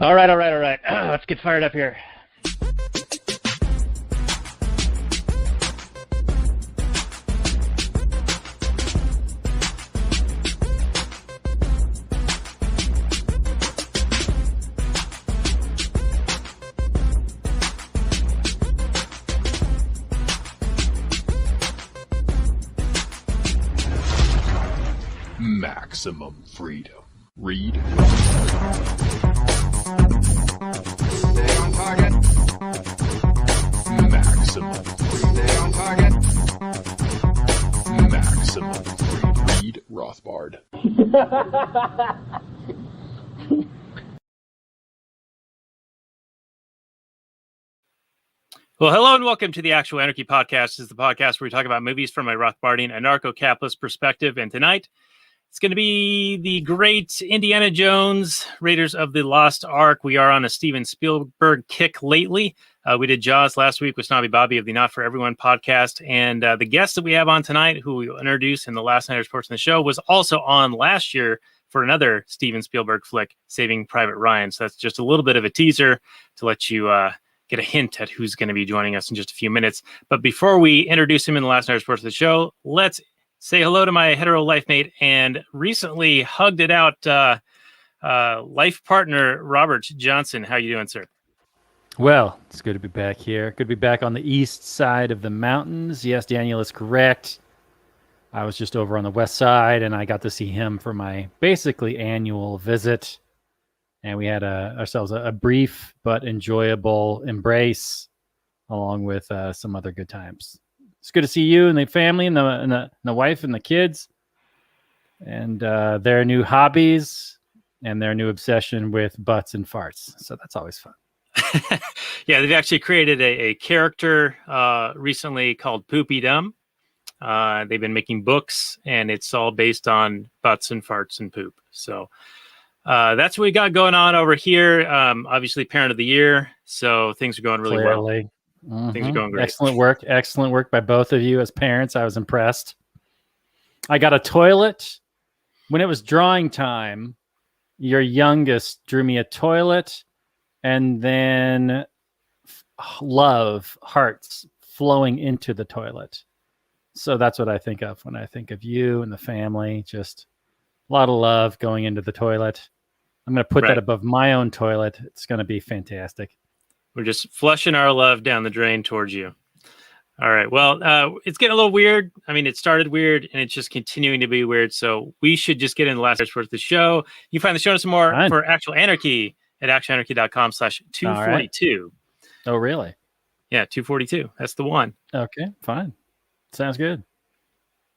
All right. Let's get fired up here. Maximum freedom. Read. Stay on target. Maximum freedom. Stay on target. Maximum freedom. Read Rothbard. Well, hello and welcome to the Actual Anarchy podcast. This is the podcast where we talk about movies from a Rothbardian Anarcho-Capitalist perspective. And tonight, it's going to be the great Indiana Jones, Raiders of the Lost Ark. We are on a Steven Spielberg kick lately. We did Jaws last week with Snobby Bobby of the Not For Everyone podcast. And the guest that we have on tonight, who we will introduce in the last night's portion of the show, was also on last year for another Steven Spielberg flick, Saving Private Ryan. So that's just a little bit of a teaser to let you get a hint at who's going to be joining us in just a few minutes. But before we introduce him in the last night's portion of the show, let's say hello to my hetero life mate and recently hugged it out life partner, Robert Johnson. How you doing, sir? Well, it's good to be back here. Good to be back on the east side of the mountains. Yes, Daniel is correct. I was just over on the west side, and I got to see him for my basically annual visit. And we had ourselves a brief but enjoyable embrace, along with some other good times. It's good to see you and the family and the wife and the kids and their new hobbies and their new obsession with butts and farts. So that's always fun. Yeah, they've actually created a character recently called Poopy Dumb. They've been making books, and it's all based on butts and farts and poop. So that's what we got going on over here. Obviously, Parent of the Year, so things are going really well. Mm-hmm. Things are going great. Excellent work by both of you as parents. I was impressed. I got a toilet. When it was drawing time, your youngest drew me a toilet and then love hearts flowing into the toilet. So that's what I think of when I think of you and the family. Just a lot of love going into the toilet. I'm going to put that above my own toilet. It's going to be fantastic. We're just flushing our love down the drain towards you. All right. Well, it's getting a little weird. I mean, it started weird and it's just continuing to be weird. So we should just get into the last part of the show. You can find the show notes and more for Actual Anarchy at actualanarchy.com/242. Oh, really? Yeah, 242. That's the one. Okay, fine. Sounds good.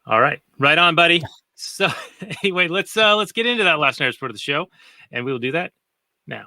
All right. Right on, buddy. So anyway, let's get into that last night's part of the show, and we will do that now.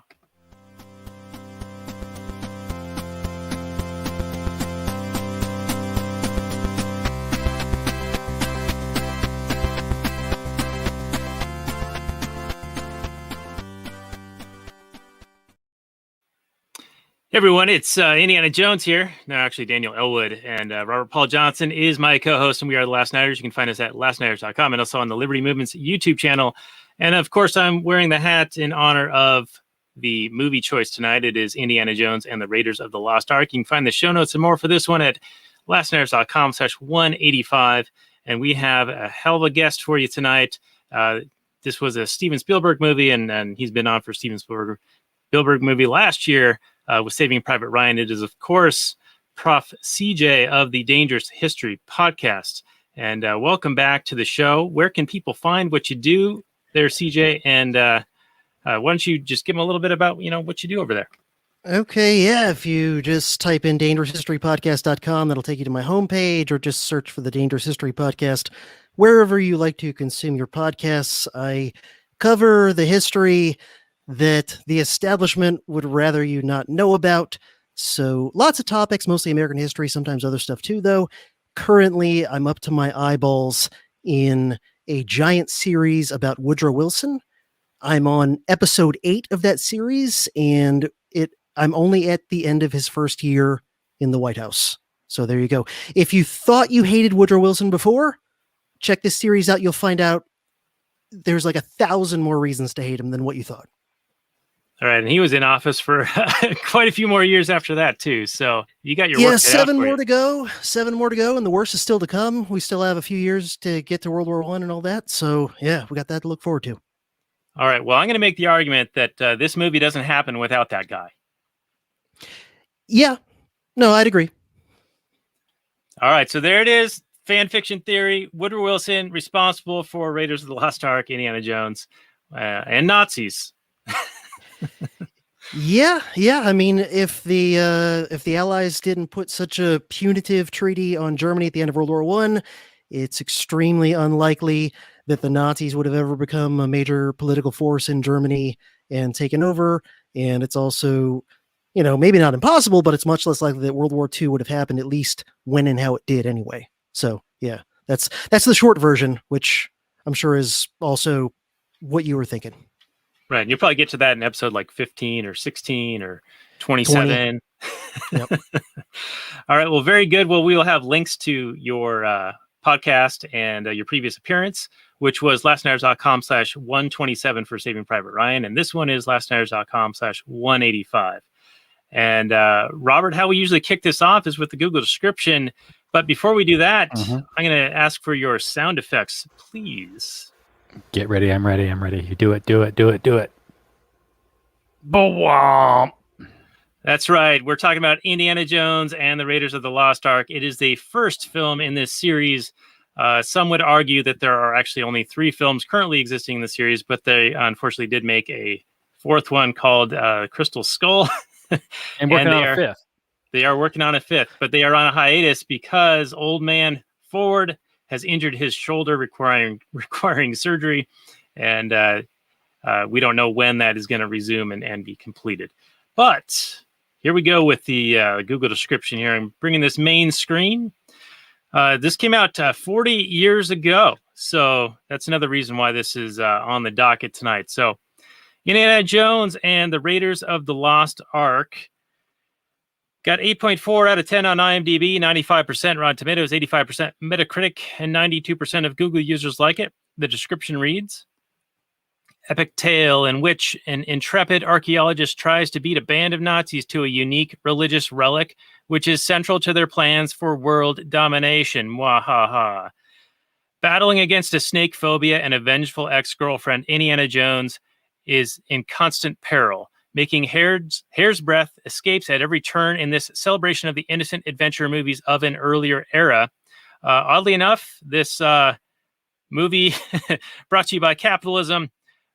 Hey everyone, it's Indiana Jones here. No, actually Daniel Elwood, and Robert Paul Johnson is my co-host, and we are the Last Nighters. You can find us at lastnighters.com and also on the Liberty Movement's YouTube channel. And of course, I'm wearing the hat in honor of the movie choice tonight. It is Indiana Jones and the Raiders of the Lost Ark. You can find the show notes and more for this one at lastnighters.com/185. And we have a hell of a guest for you tonight. This was a Steven Spielberg movie, and he's been on for Steven Spielberg movie last year. With Saving Private Ryan. It is, of course, Prof CJ of the Dangerous History podcast. And welcome back to the show. Where can people find what you do there, CJ? And why don't you just give them a little bit about, what you do over there? Okay, yeah. If you just type in dangeroushistorypodcast.com, that'll take you to my homepage, or just search for the Dangerous History Podcast wherever you like to consume your podcasts. I cover the history that the establishment would rather you not know about. So lots of topics, mostly American history, sometimes other stuff too, though. Currently, I'm up to my eyeballs in a giant series about Woodrow Wilson. I'm on episode 8 of that series, and I'm only at the end of his first year in the White House. So there you go. If you thought you hated Woodrow Wilson before, check this series out. You'll find out there's like 1,000 more reasons to hate him than what you thought. All right, and he was in office for quite a few more years after that too. So you got your work cut out seven for more you. to go. 7 more to go, and the worst is still to come. We still have a few years to get to World War I and all that. So yeah, we got that to look forward to. All right. Well, I'm going to make the argument that this movie doesn't happen without that guy. Yeah, no, I'd agree. All right. So there it is. Fan fiction theory. Woodrow Wilson responsible for Raiders of the Lost Ark, Indiana Jones, and Nazis. Yeah. I mean, if the Allies didn't put such a punitive treaty on Germany at the end of World War I, it's extremely unlikely that the Nazis would have ever become a major political force in Germany and taken over. And it's also, maybe not impossible, but it's much less likely that World War II would have happened, at least when and how it did anyway. So yeah, that's the short version, which I'm sure is also what you were thinking. Right. And you'll probably get to that in episode like 15 or 16 or 27. 20. Yep. All right. Well, very good. Well, we will have links to your podcast and your previous appearance, which was lastnighters.com/127 for Saving Private Ryan. And this one is lastnighters.com/185. And Robert, how we usually kick this off is with the Google description. But before we do that, I'm going to ask for your sound effects, please. Get ready. I'm ready. You do it. Boom. That's right. We're talking about Indiana Jones and the Raiders of the Lost Ark. It is the first film in this series. Some would argue that there are actually only 3 films currently existing in the series, but they unfortunately did make a 4th one called Crystal Skull. And working on a 5th. They are working on a 5th, but they are on a hiatus because old man Ford has injured his shoulder, requiring surgery, and we don't know when that is going to resume and be completed. But here we go with the Google description here. I'm bringing this main screen. This came out 40 years ago, so that's another reason why this is on the docket tonight. So Indiana Jones and the Raiders of the Lost Ark got 8.4 out of 10 on IMDb, 95% Rotten Tomatoes, 85% Metacritic, and 92% of Google users like it. The description reads, epic tale in which an intrepid archaeologist tries to beat a band of Nazis to a unique religious relic, which is central to their plans for world domination. Mwahaha. Battling against a snake phobia and a vengeful ex-girlfriend, Indiana Jones is in constant peril, making hair's breadth escapes at every turn in this celebration of the innocent adventure movies of an earlier era. Oddly enough, this movie, brought to you by capitalism,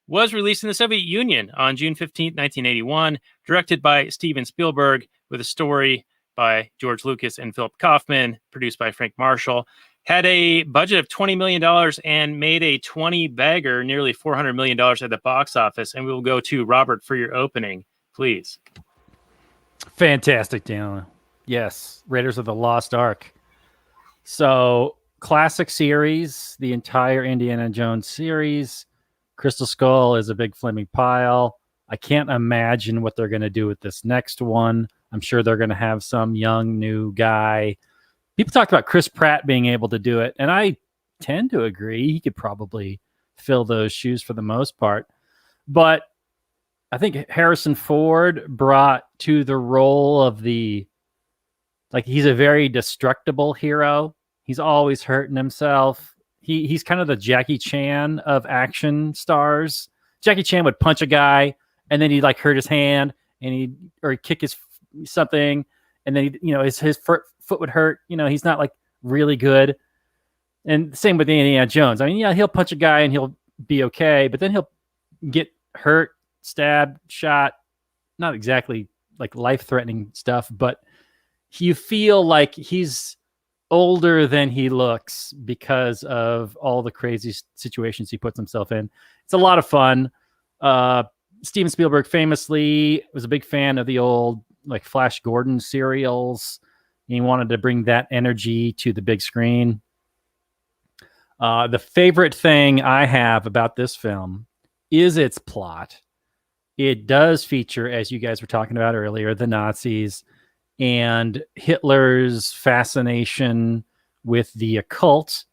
was released in the Soviet Union on June 15, 1981, directed by Steven Spielberg, with a story by George Lucas and Philip Kaufman, produced by Frank Marshall. Had a budget of $20 million and made a 20-bagger, nearly $400 million at the box office. And we will go to Robert for your opening, please. Fantastic, Daniel. Yes, Raiders of the Lost Ark. So, classic series, the entire Indiana Jones series. Crystal Skull is a big flaming pile. I can't imagine what they're going to do with this next one. I'm sure they're going to have some young new guy. People talked about Chris Pratt being able to do it, and I tend to agree. He could probably fill those shoes for the most part. But I think Harrison Ford brought to the role of he's a very destructible hero. He's always hurting himself. He's kind of the Jackie Chan of action stars. Jackie Chan would punch a guy, and then he'd hurt his hand, and he'd kick his something, and then his foot would hurt. He's not really good. And same with Indiana Jones. I mean, yeah, he'll punch a guy and he'll be okay, but then he'll get hurt, stabbed, shot. Not exactly life-threatening stuff, but you feel like he's older than he looks because of all the crazy situations he puts himself in. It's a lot of fun. Steven Spielberg famously was a big fan of the old Flash Gordon serials. He wanted to bring that energy to the big screen. The favorite thing I have about this film is its plot. It does feature, as you guys were talking about earlier, the Nazis and Hitler's fascination with the occult,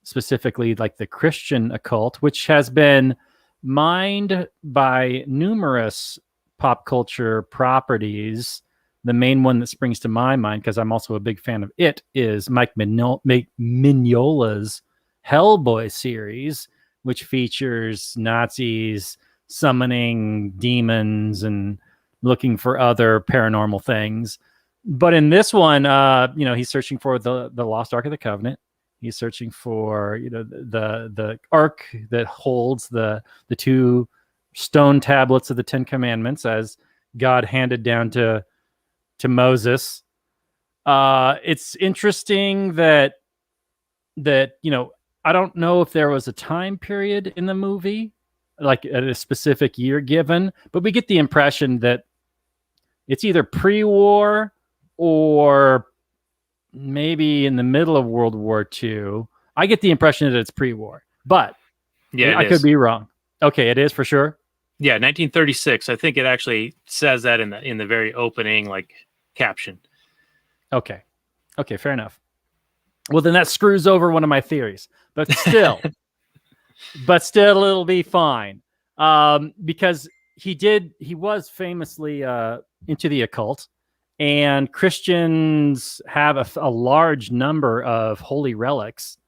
specifically the Christian occult, which has been mined by numerous pop culture properties, the main one that springs to my mind, because I'm also a big fan of it, is Mike Mignola's Hellboy series, which features Nazis summoning demons and looking for other paranormal things. But in this one, he's searching for the Lost Ark of the Covenant. He's searching for, the ark that holds the two stone tablets of the Ten Commandments, as God handed down to Moses. It's interesting that I don't know if there was a time period in the movie, like at a specific year given, but we get the impression that it's either pre-war or maybe in the middle of World War II. I get the impression that it's pre-war, but Yeah, I could be wrong. Okay, it is for sure. Yeah, 1936. I think it actually says that in the very opening caption. Okay, fair enough. Well, then that screws over one of my theories, but still, it'll be fine. Because he was famously into the occult, and Christians have a large number of holy relics,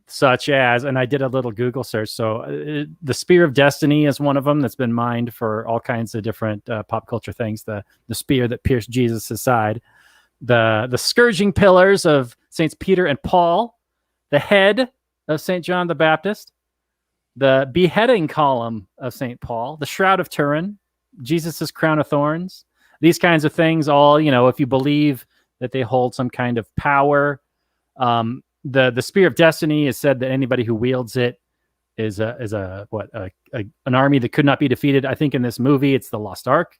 such as, and I did a little Google search. So the Spear of Destiny is one of them that's been mined for all kinds of different pop culture things. The spear that pierced Jesus' side, the scourging pillars of Saints Peter and Paul, the head of Saint John the Baptist, the beheading column of Saint Paul, the Shroud of Turin, Jesus's crown of thorns. These kinds of things, all, if you believe that they hold some kind of power. The Spear of Destiny is said that anybody who wields it is an army that could not be defeated. I think in this movie, it's the Lost Ark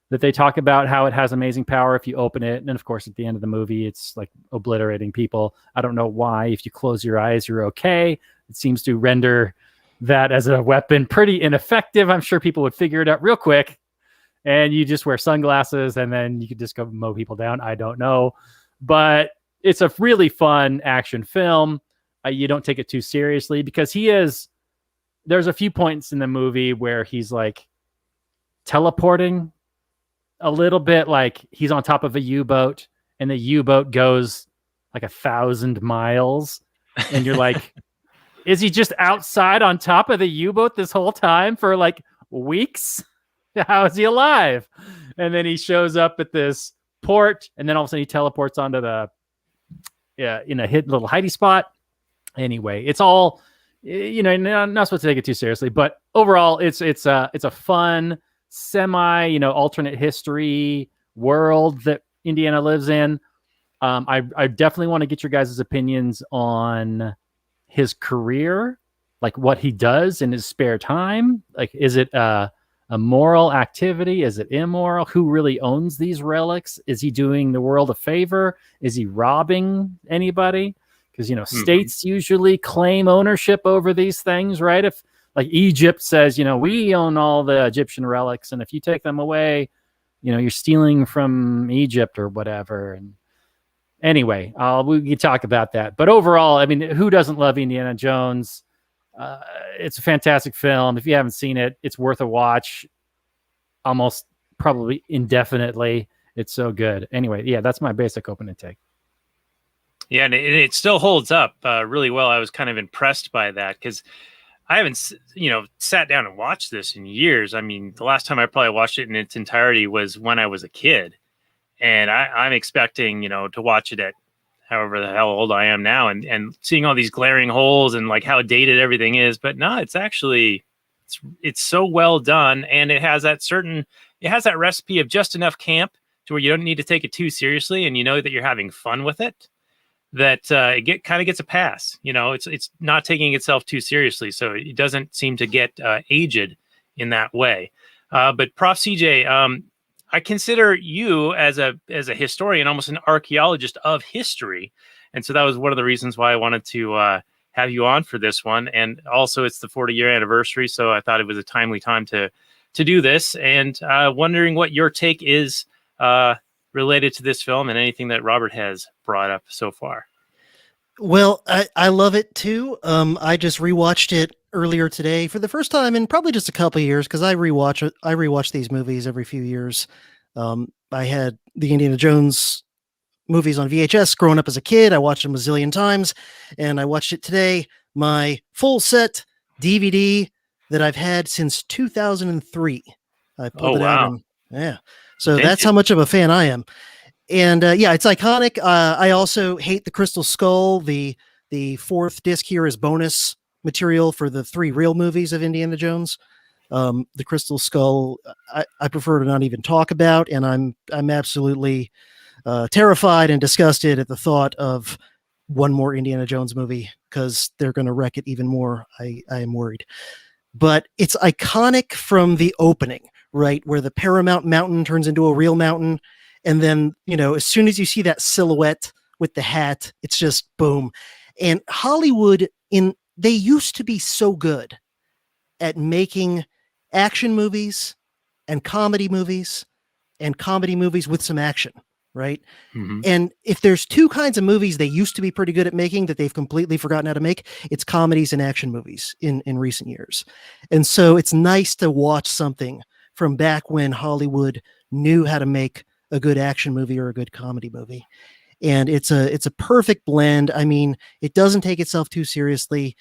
that they talk about, how it has amazing power if you open it. And of course, at the end of the movie, it's like obliterating people. I don't know why. If you close your eyes, you're okay. It seems to render that as a weapon pretty ineffective. I'm sure people would figure it out real quick. And you just wear sunglasses and then you could just go mow people down. I don't know. But it's a really fun action film. You don't take it too seriously because there's a few points in the movie where he's like teleporting a little bit, like he's on top of a U-boat and the U-boat goes like 1,000 miles. And you're like, is he just outside on top of the U-boat this whole time for like weeks? How is he alive? And then he shows up at this port, and then all of a sudden he teleports onto in a hidden little hidey spot. Anyway, it's all, not supposed to take it too seriously, but overall it's a fun semi, alternate history world that Indiana lives in. I definitely want to get your guys' opinions on his career, like what he does in his spare time. Like, is it a moral activity? Is it immoral? Who really owns these relics? Is he doing the world a favor? Is he robbing anybody? Because, states usually claim ownership over these things, right? If like Egypt says, we own all the Egyptian relics, and if you take them away, you're stealing from Egypt or whatever. And anyway, we can talk about that. But overall, I mean, who doesn't love Indiana Jones? It's a fantastic film. If you haven't seen it, it's worth a watch almost probably indefinitely. It's so good. Anyway, yeah, that's my basic opening take. Yeah, and it still holds up really well. I was kind of impressed by that because I haven't, sat down and watched this in years. I mean, the last time I probably watched it in its entirety was when I was a kid. And I'm expecting, to watch it at however the hell old I am now and seeing all these glaring holes and like how dated everything is. But no, it's actually, it's so well done. And it has that recipe of just enough camp to where you don't need to take it too seriously. And that you're having fun with it, that it kind of gets a pass. It's not taking itself too seriously. So it doesn't seem to get aged in that way. But Prof CJ, I consider you as a historian, almost an archaeologist of history. And so that was one of the reasons why I wanted to have you on for this one. And also it's the 40-year anniversary. So I thought it was a timely time to do this, and wondering what your take is related to this film and anything that Robert has brought up so far. Well, I love it too. I just rewatched it earlier today for the first time in probably just a couple of years because I rewatch these movies every few years. I had the Indiana Jones movies on VHS growing up as a kid. I watched them a zillion times, and I watched it today. My full set DVD that I've had since 2003. I pulled Oh, it out, wow. and yeah. So that's Vintage. how much of a fan I am. And yeah, it's iconic. I also hate the Crystal Skull. The fourth disc here is bonus material for the 3 real movies of Indiana Jones. The Crystal Skull, I prefer to not even talk about, and I'm absolutely terrified and disgusted at the thought of one more Indiana Jones movie because they're going to wreck it even more. I am worried. But it's iconic from the opening, right? Where the Paramount Mountain turns into a real mountain. And then, as soon as you see that silhouette with the hat, it's just boom. And Hollywood, they used to be so good at making action movies and comedy movies with some action, right? Mhm. And if there's 2 kinds of movies they used to be pretty good at making that they've completely forgotten how to make, it's comedies and action movies in recent years. And so it's nice to watch something from back when Hollywood knew how to make a good action movie or a good comedy movie. And it's a perfect blend. I mean, it doesn't take itself too seriously.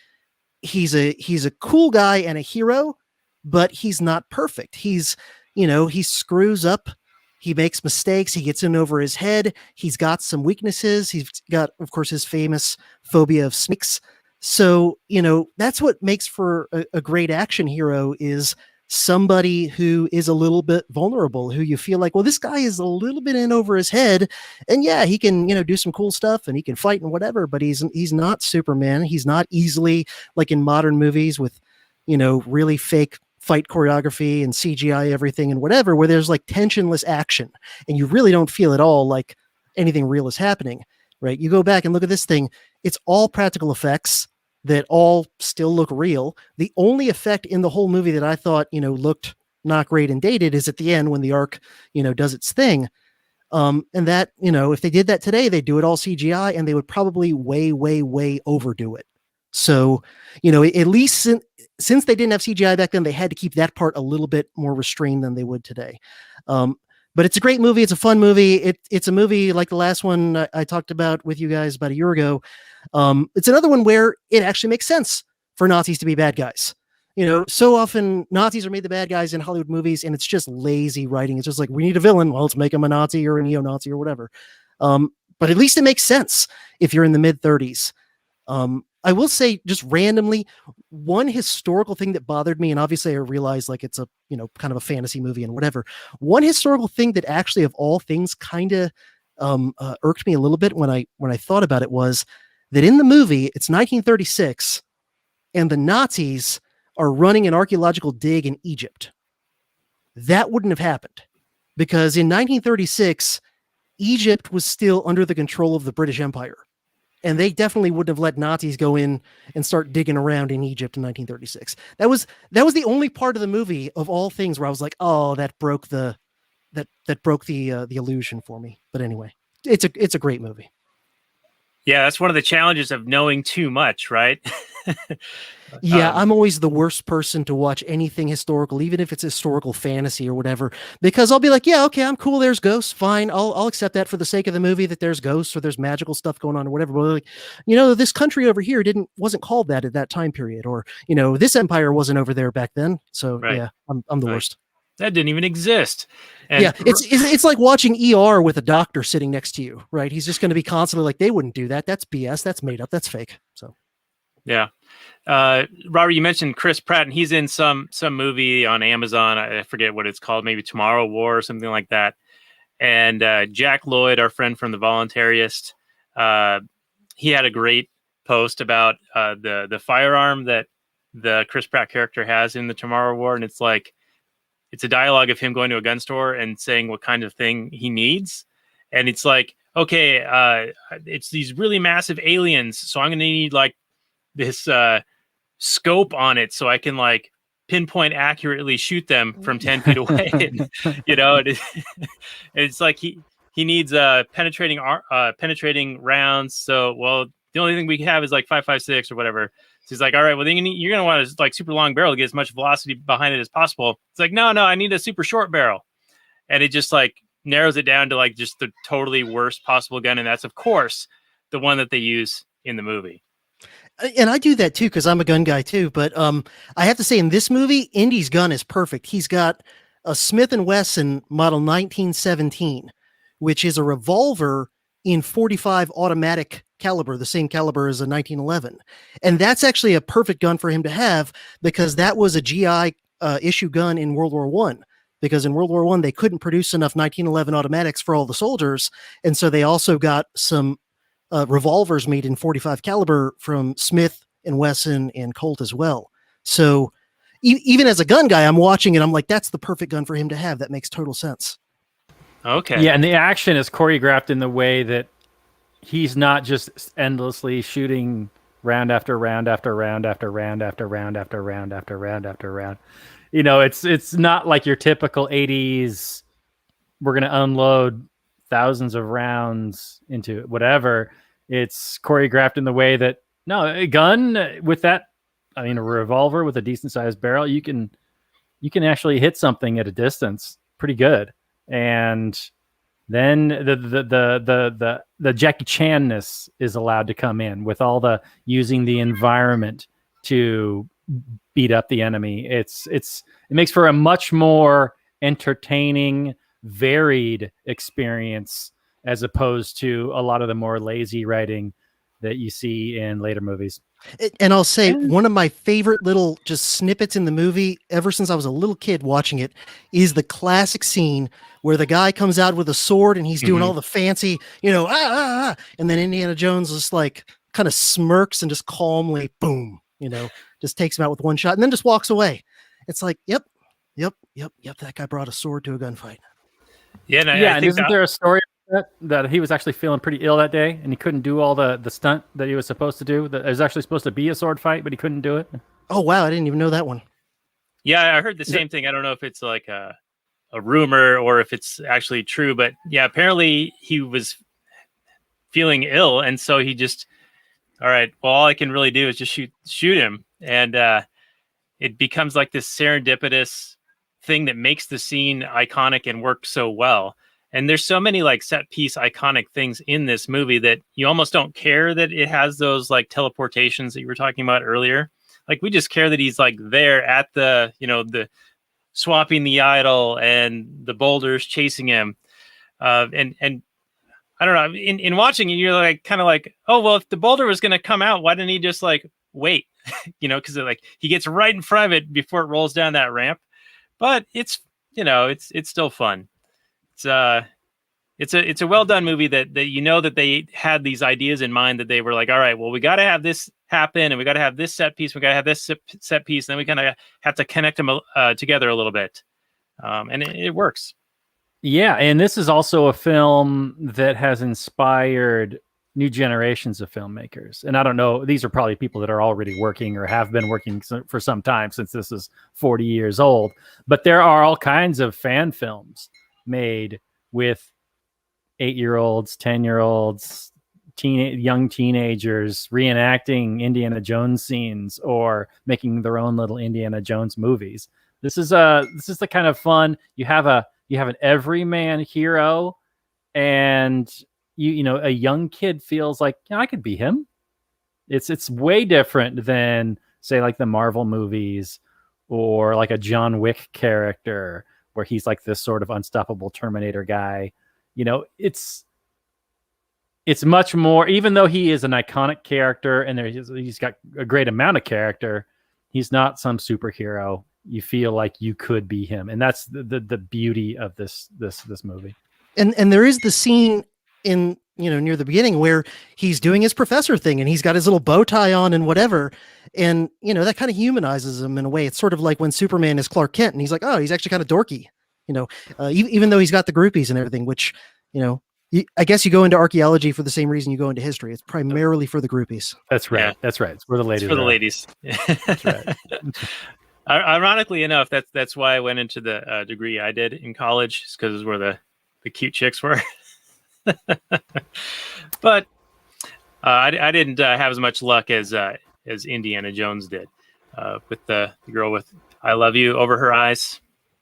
He's a cool guy and a hero, but he's not perfect. He screws up. He makes mistakes. He gets in over his head. He's got some weaknesses. He's got, of course, his famous phobia of snakes. So, that's what makes for a great action hero is somebody who is a little bit vulnerable, who you feel like, well, this guy is a little bit in over his head. And yeah, he can, do some cool stuff and he can fight and whatever, but he's not Superman. He's not easily like in modern movies with, really fake fight choreography and CGI everything and whatever, where there's like tensionless action and you really don't feel at all like anything real is happening, right? You go back and look at this thing. It's all practical effects that all still look real. The only effect in the whole movie that I thought, looked not great and dated is at the end when the Ark, does its thing. And that, if they did that today, they'd do it all CGI and they would probably way, way, way overdo it. So, at least since they didn't have CGI back then, they had to keep that part a little bit more restrained than they would today. But it's a great movie. It's a fun movie. It's a movie like the last one I talked about with you guys about a year ago. It's another one where it actually makes sense for Nazis to be bad guys. So often Nazis are made the bad guys in Hollywood movies, and it's just lazy writing. It's just like, we need a villain. Well, let's make him a Nazi or a neo-Nazi or whatever. But at least it makes sense if you're in the mid-30s. I will say just randomly, one historical thing that bothered me, and obviously I realize like it's a, kind of a fantasy movie and whatever. One historical thing that actually of all things kind of irked me a little bit when I thought about it was that in the movie, it's 1936 and the Nazis are running an archaeological dig in Egypt. That wouldn't have happened because in 1936, Egypt was still under the control of the British Empire. And they definitely wouldn't have let Nazis go in and start digging around in Egypt in 1936. That was the only part of the movie of all things where I was like, oh, that broke the illusion for me. But anyway, it's a great movie. Yeah, that's one of the challenges of knowing too much, right? Yeah, I'm always the worst person to watch anything historical, even if it's historical fantasy or whatever, because I'll be like, yeah, okay, I'm cool. There's ghosts. Fine. I'll accept that for the sake of the movie that there's ghosts or there's magical stuff going on or whatever. But like, this country over here wasn't called that at that time period, or, this empire wasn't over there back then. So Right. Yeah, I'm the worst. That didn't even exist. And yeah, it's like watching ER with a doctor sitting next to you, right? He's just going to be constantly like, they wouldn't do that. That's BS. That's made up. That's fake. So. Yeah. Robert, you mentioned Chris Pratt, and he's in some movie on Amazon. I forget what it's called, maybe Tomorrow War or something like that. And Jack Lloyd, our friend from The Voluntarist, he had a great post about the firearm that the Chris Pratt character has in the Tomorrow War. And it's like, it's a dialogue of him going to a gun store and saying what kind of thing he needs. And it's like, okay, it's these really massive aliens. So I'm going to need like this scope on it so I can like pinpoint accurately shoot them from 10 feet away. It's like he needs penetrating rounds. So, well, the only thing we have is like 5.56 or whatever. So he's like, all right, well then you're gonna want a like super long barrel to get as much velocity behind it as possible. It's like, no, I need a super short barrel, and it just like narrows it down to like just the totally worst possible gun, and that's of course the one that they use in the movie. And I do that too because I'm a gun guy too. But I have to say, in this movie, Indy's gun is perfect. He's got a Smith & Wesson model 1917, which is a revolver in .45 automatic caliber, the same caliber as a 1911. And that's actually a perfect gun for him to have because that was a GI issue gun in World War One. Because in World War One, they couldn't produce enough 1911 automatics for all the soldiers. And so they also got some revolvers made in .45 caliber from Smith and Wesson and Colt as well. So even as a gun guy, I'm watching it. I'm like, that's the perfect gun for him to have. That makes total sense. Okay. Yeah, and the action is choreographed in the way that he's not just endlessly shooting round after round after round after round after round after round after round after round. You know, it's not like your typical 80s, we're going to unload thousands of rounds into whatever. It's choreographed in the way that, no, a gun with that, I mean, a revolver with a decent sized barrel, you can actually hit something at a distance pretty good. And then the Jackie Chan-ness is allowed to come in with all the using the environment to beat up the enemy. It makes for a much more entertaining, varied experience as opposed to a lot of the more lazy writing that you see in later movies. And I'll say one of my favorite little just snippets in the movie ever since I was a little kid watching it is the classic scene where the guy comes out with a sword and he's doing all the fancy, and then Indiana Jones just like kind of smirks and just calmly, boom, just takes him out with one shot and then just walks away. It's like, yep. That guy brought a sword to a gunfight. Yeah. And isn't there a story that he was actually feeling pretty ill that day and he couldn't do all the stunt that he was supposed to do? That it was actually supposed to be a sword fight, but he couldn't do it. Oh, wow. I didn't even know that one. Yeah, I heard the same thing. I don't know if it's like a rumor or if it's actually true, but yeah, apparently he was feeling ill. And so he just, all right, well, all I can really do is just shoot him. And it becomes like this serendipitous thing that makes the scene iconic and work so well. And there's so many like set piece iconic things in this movie that you almost don't care that it has those like teleportations that you were talking about earlier. Like we just care that he's like there at the, the swapping the idol and the boulders chasing him. And I don't know, in watching it, you're like, kind of like, oh, well, if the boulder was going to come out, why didn't he just like wait, cause like he gets right in front of it before it rolls down that ramp. But it's, it's still fun. It's a well done movie that that they had these ideas in mind that they were like, all right, well, we got to have this happen and we got to have this set piece. We got to have this set piece. And then we kind of have to connect them together a little bit. And it works. Yeah. And this is also a film that has inspired new generations of filmmakers. And I don't know, these are probably people that are already working or have been working for some time since this is 40 years old. But there are all kinds of fan films made with 8-year-olds, 10-year-olds, young teenagers reenacting Indiana Jones scenes or making their own little Indiana Jones movies. This is the kind of fun. You have an everyman hero, and a young kid feels like, I could be him. It's way different than say like the Marvel movies or like a John Wick character where he's like this sort of unstoppable Terminator guy. It's much more, even though he is an iconic character and he's got a great amount of character, he's not some superhero. You feel like you could be him. And that's the beauty of this movie. And there is the scene in, near the beginning where he's doing his professor thing and he's got his little bow tie on and whatever. And, that kind of humanizes him in a way. It's sort of like when Superman is Clark Kent and he's like, oh, he's actually kind of dorky, even though he's got the groupies and everything, which, I guess you go into archaeology for the same reason you go into history. It's primarily for the groupies. That's right. Yeah. That's right. It's for the ladies. It's for the ladies. That's right. Ironically enough, that's why I went into the degree I did in college, because it's where the cute chicks were. But I didn't have as much luck as Indiana Jones did with the girl with "I love you" over her eyes.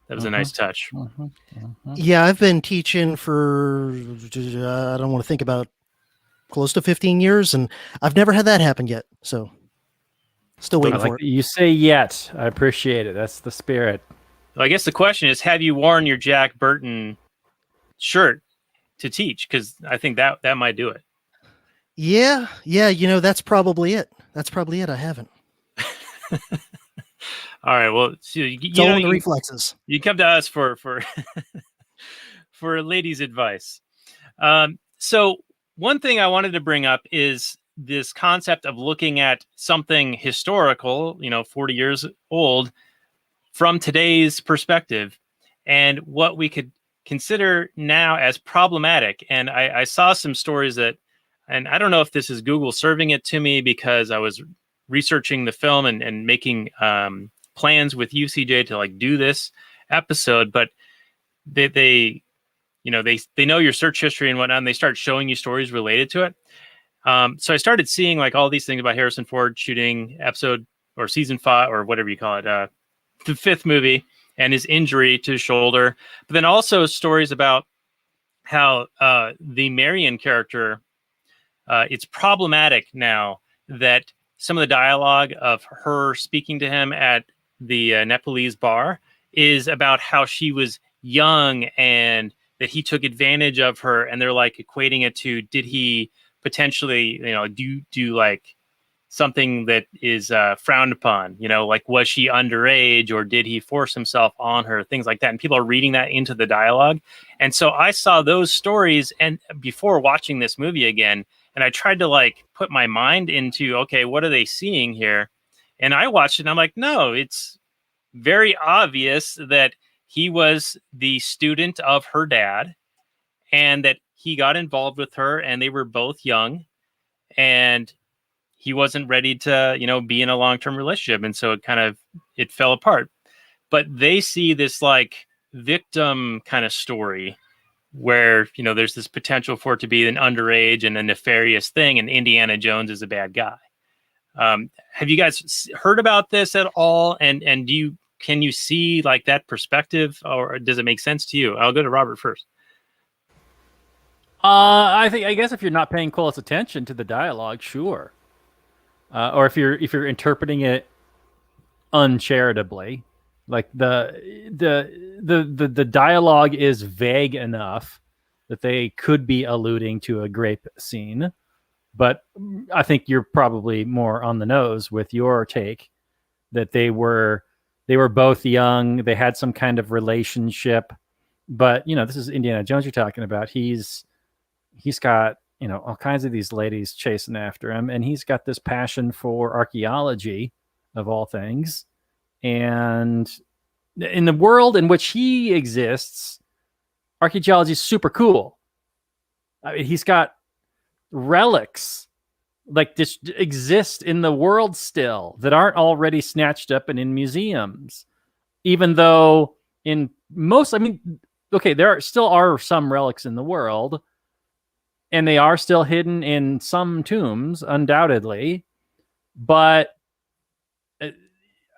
That was a nice touch. Yeah, I've been teaching for, I don't want to think, about close to 15 years, and I've never had that happen yet. So still waiting for it. You say yet. I appreciate it. That's the spirit. Well, I guess the question is, have you worn your Jack Burton shirt to teach? Because I think that might do it. Yeah, that's probably it. I haven't. All right. Well, so The reflexes. You come to us for for ladies' advice. So one thing I wanted to bring up is this concept of looking at something historical, 40 years old, from today's perspective, and what we could consider now as problematic. And I saw some stories that, and I don't know if this is Google serving it to me because I was researching the film and making plans with UCJ to do this episode, but they know your search history and whatnot, and they start showing you stories related to it. So I started seeing all these things about Harrison Ford shooting episode or season 5 or whatever you call it, the 5th movie, and his injury to his shoulder, but then also stories about how the Marion character, it's problematic now that some of the dialogue of her speaking to him at the Nepalese bar is about how she was young and that he took advantage of her, and they're equating it to, did he potentially do something that is frowned upon, was she underage or did he force himself on her, things like that, and people are reading that into the dialogue. And so I saw those stories and before watching this movie again, and I tried to put my mind into, okay, what are they seeing here? And I watched it and I'm like, no, it's very obvious that he was the student of her dad and that he got involved with her and they were both young and he wasn't ready to, be in a long-term relationship. And so it fell apart. But they see this victim kind of story where, there's this potential for it to be an underage and a nefarious thing, and Indiana Jones is a bad guy. Have you guys heard about this at all? And can you see that perspective, or does it make sense to you? I'll go to Robert first. I guess if you're not paying close attention to the dialogue, sure. Or if you're interpreting it uncharitably, the dialogue is vague enough that they could be alluding to a grape scene, but I think you're probably more on the nose with your take that they were both young, they had some kind of relationship, but this is Indiana Jones you're talking about. He's got all kinds of these ladies chasing after him, and he's got this passion for archaeology of all things. And in the world in which he exists, archaeology is super cool. I mean, he's got relics this exist in the world still that aren't already snatched up and in museums, even though in most, there are some relics in the world, and they are still hidden in some tombs, undoubtedly. But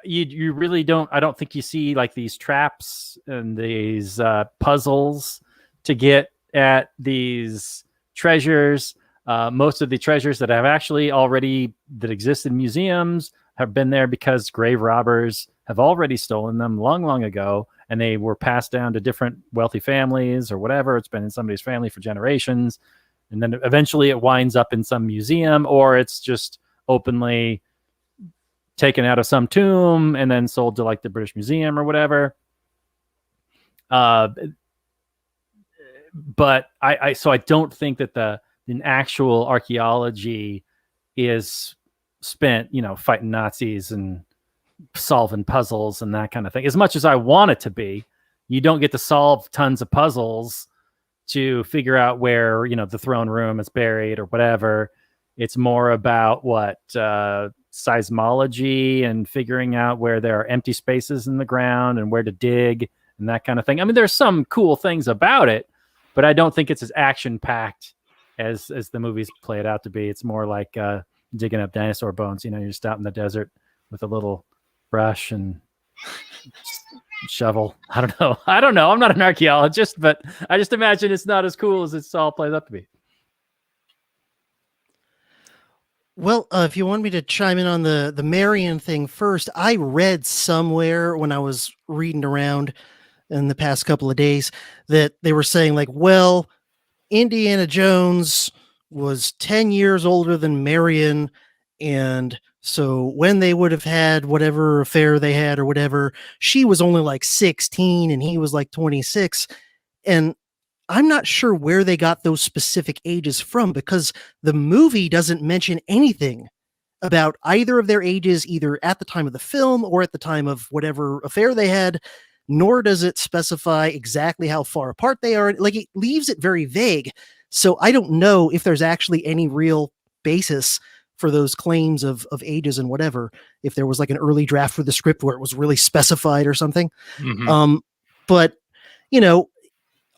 you really don't. I don't think you see these traps and these puzzles to get at these treasures. Most of the treasures that have actually that exist in museums have been there because grave robbers have already stolen them long, long ago, and they were passed down to different wealthy families or whatever. It's been in somebody's family for generations. And then eventually it winds up in some museum, or it's just openly taken out of some tomb and then sold to the British Museum or whatever. But I don't think that in actual archaeology is spent, fighting Nazis and solving puzzles and that kind of thing. As much as I want it to be, you don't get to solve tons of puzzles to figure out where, the throne room is buried or whatever. It's more about seismology and figuring out where there are empty spaces in the ground and where to dig and that kind of thing. I mean, there's some cool things about it, but I don't think it's as action-packed as the movies play it out to be. It's more like digging up dinosaur bones. You're just out in the desert with a little brush and shovel. I don't know. I'm not an archaeologist, but I just imagine it's not as cool as it's all plays up to be. Well, if you want me to chime in on the Marion thing first, I read somewhere when I was reading around in the past couple of days that they were saying like, well, Indiana Jones was 10 years older than Marion, and so when they would have had whatever affair they had or whatever, she was only like 16 and he was like 26. And I'm not sure where they got those specific ages from, because the movie doesn't mention anything about either of their ages, either at the time of the film or at the time of whatever affair they had, nor does it specify exactly how far apart they are. Like, it leaves it very vague. So I don't know if there's actually any real basis for those claims of ages and whatever, if there was like an early draft for the script where it was really specified or something. Mm-hmm. But,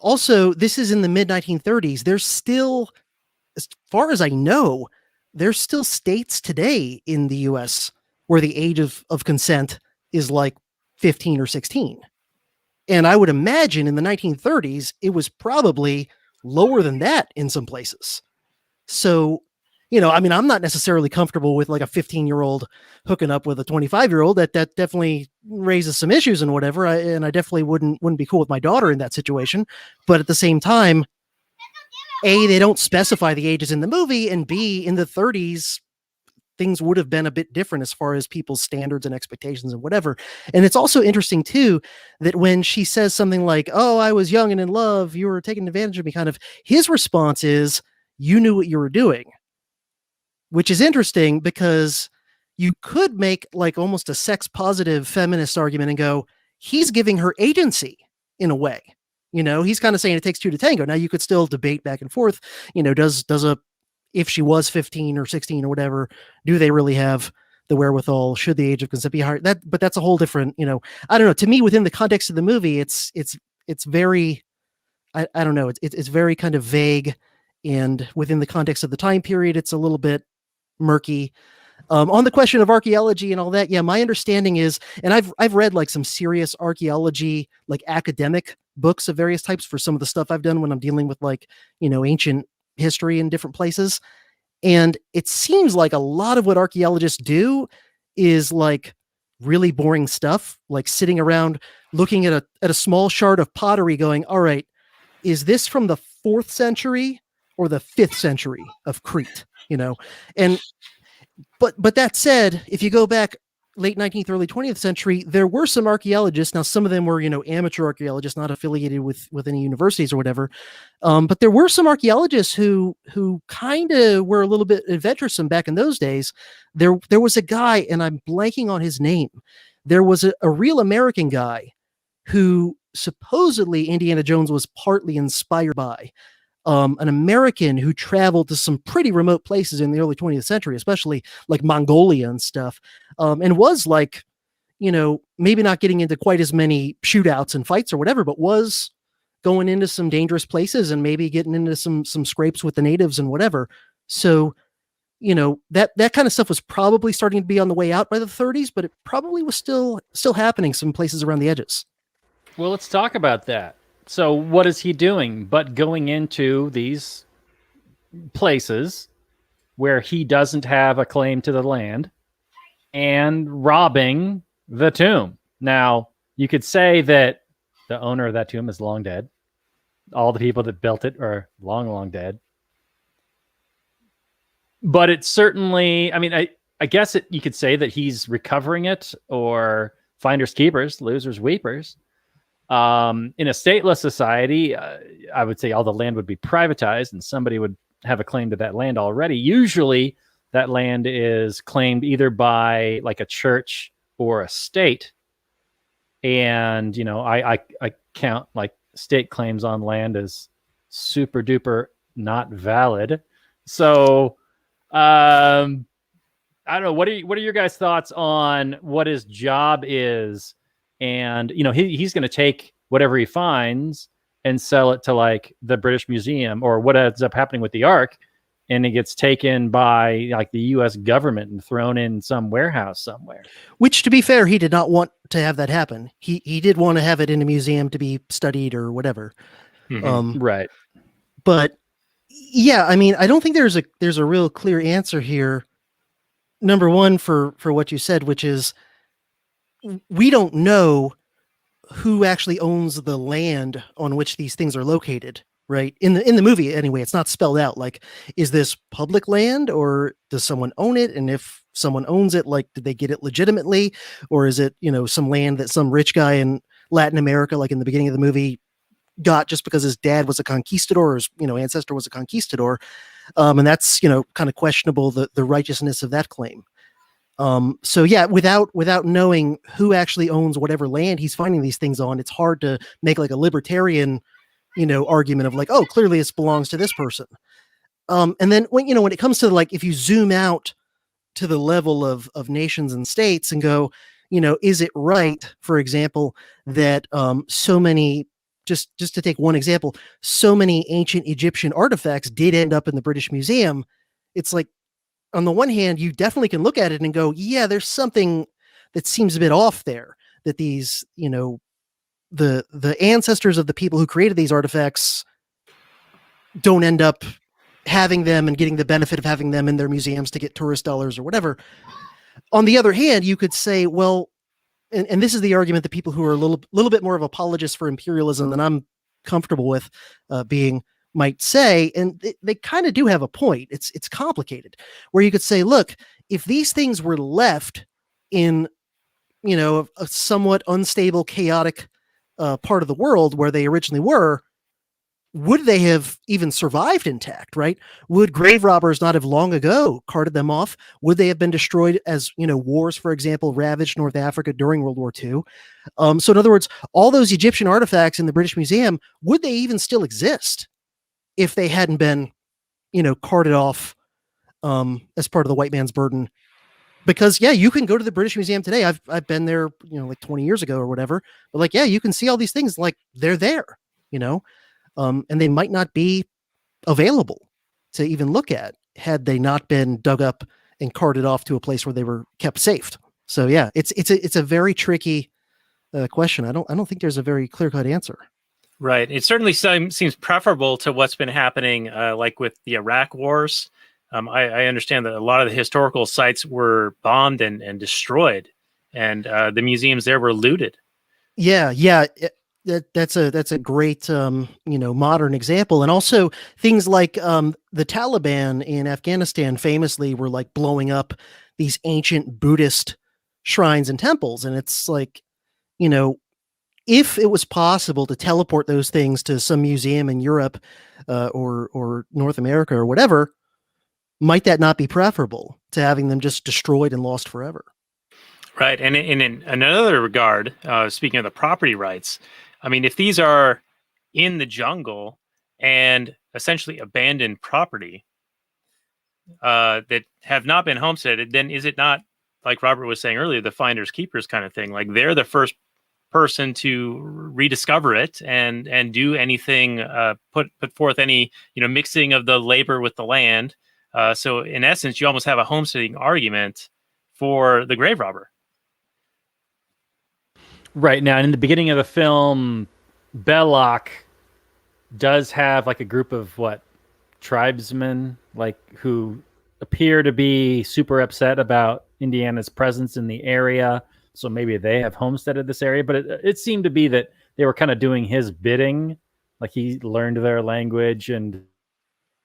also, this is in the mid-1930s. There's still, as far as I know, there's still states today in the U.S. where the age of consent is like 15 or 16. And I would imagine in the 1930s, it was probably lower than that in some places. So, I'm not necessarily comfortable with like a 15-year-old hooking up with a 25-year-old. That definitely raises some issues and whatever. And I definitely wouldn't be cool with my daughter in that situation. But at the same time, A, they don't specify the ages in the movie, and B, in the 30s, things would have been a bit different as far as people's standards and expectations and whatever. And it's also interesting too, that when she says something like, "Oh, I was young and in love, you were taking advantage of me," kind of, his response is, "You knew what you were doing." Which is interesting, because you could make like almost a sex positive feminist argument and go, he's giving her agency in a way. He's kind of saying it takes two to tango. Now you could still debate back and forth, if she was 15 or 16 or whatever, do they really have the wherewithal? Should the age of consent be higher? But that's a whole different, I don't know. To me, within the context of the movie, it's very, I don't know. It's very kind of vague, and within the context of the time period, it's a little bit murky. On the question of archaeology and all that, yeah, my understanding is, and I've read like some serious archaeology, like academic books of various types for some of the stuff I've done when I'm dealing with like, ancient history in different places. And it seems like a lot of what archaeologists do is like really boring stuff, like sitting around looking at a small shard of pottery going, all right, is this from the 4th century or the 5th century of Crete? And but that said, if you go back late 19th, early 20th century, there were some archaeologists. Now, some of them were, amateur archaeologists, not affiliated with any universities or whatever. But there were some archaeologists who kind of were a little bit adventuresome back in those days. There was a guy, and I'm blanking on his name. There was a real American guy who supposedly Indiana Jones was partly inspired by. An American who traveled to some pretty remote places in the early 20th century, especially like Mongolia and stuff, and was like, maybe not getting into quite as many shootouts and fights or whatever, but was going into some dangerous places and maybe getting into some scrapes with the natives and whatever. So, that kind of stuff was probably starting to be on the way out by the 30s, but it probably was still happening some places around the edges. Well, let's talk about that. So what is he doing but going into these places where he doesn't have a claim to the land and robbing the tomb? Now, you could say that the owner of that tomb is long dead. All the people that built it are long, long dead. But it's certainly, I guess you could say that he's recovering it, or finders keepers, losers weepers. In a stateless society, I would say all the land would be privatized and somebody would have a claim to that land already. Usually that land is claimed either by like a church or a state. And, I count like state claims on land as super duper not valid. So, I don't know. What are your guys' thoughts on what his job is? And, he's going to take whatever he finds and sell it to like the British Museum, or what ends up happening with the Ark, and it gets taken by like the U.S. government and thrown in some warehouse somewhere. Which, to be fair, he did not want to have that happen. He did want to have it in a museum to be studied or whatever. Right. But yeah, I mean, I don't think there's a real clear answer here. Number one, for what you said, which is we don't know who actually owns the land on which these things are located, right? In the movie, anyway, it's not spelled out. Like, is this public land, or does someone own it? And if someone owns it, like, did they get it legitimately, or is it, some land that some rich guy in Latin America, like in the beginning of the movie, got just because his dad was a conquistador, or his ancestor was a conquistador, and that's kind of questionable, the righteousness of that claim. So yeah, without knowing who actually owns whatever land he's finding these things on, it's hard to make like a libertarian, argument of like, oh, clearly this belongs to this person. And then when it comes to like, if you zoom out to the level of nations and states and go, is it right, for example, that so many, just to take one example, so many ancient Egyptian artifacts did end up in the British Museum? It's like, on the one hand, you definitely can look at it and go, yeah, there's something that seems a bit off there, that these, the ancestors of the people who created these artifacts don't end up having them and getting the benefit of having them in their museums to get tourist dollars or whatever. On the other hand, you could say, well, and this is the argument that people who are a little bit more of apologists for imperialism than I'm comfortable with being might say, and they kind of do have a point. It's complicated, where you could say, look, if these things were left in, a somewhat unstable, chaotic part of the world where they originally were, would they have even survived intact, right? Would grave robbers not have long ago carted them off? Would they have been destroyed as, wars, for example, ravaged North Africa during World War II? So in other words, all those Egyptian artifacts in the British Museum, would they even still exist if they hadn't been, carted off as part of the white man's burden? Because yeah, you can go to the British Museum today. I've been there, like 20 years ago or whatever. But like, yeah, you can see all these things, like they're there, and they might not be available to even look at had they not been dug up and carted off to a place where they were kept safe. So yeah, it's a very tricky question. I don't think there's a very clear-cut answer. Right. It certainly seems preferable to what's been happening, like with the Iraq wars. I understand that a lot of the historical sites were bombed and destroyed, and the museums there were looted. Yeah. That's a great modern example. And also things like the Taliban in Afghanistan famously were like blowing up these ancient Buddhist shrines and temples, and it's like, if it was possible to teleport those things to some museum in Europe or North America or whatever, might that not be preferable to having them just destroyed and lost forever? Right. And in another regard, speaking of the property rights, I mean, if these are in the jungle and essentially abandoned property that have not been homesteaded, then is it not, like Robert was saying earlier, the finders keepers kind of thing? Like, they're the first person to rediscover it and do anything, put forth any mixing of the labor with the land. So in essence, you almost have a homesteading argument for the grave robber. Right. Now, in the beginning of the film, Belloc does have like a group of tribesmen, like, who appear to be super upset about Indiana's presence in the area. So maybe they have homesteaded this area, but it seemed to be that they were kind of doing his bidding. Like, he learned their language and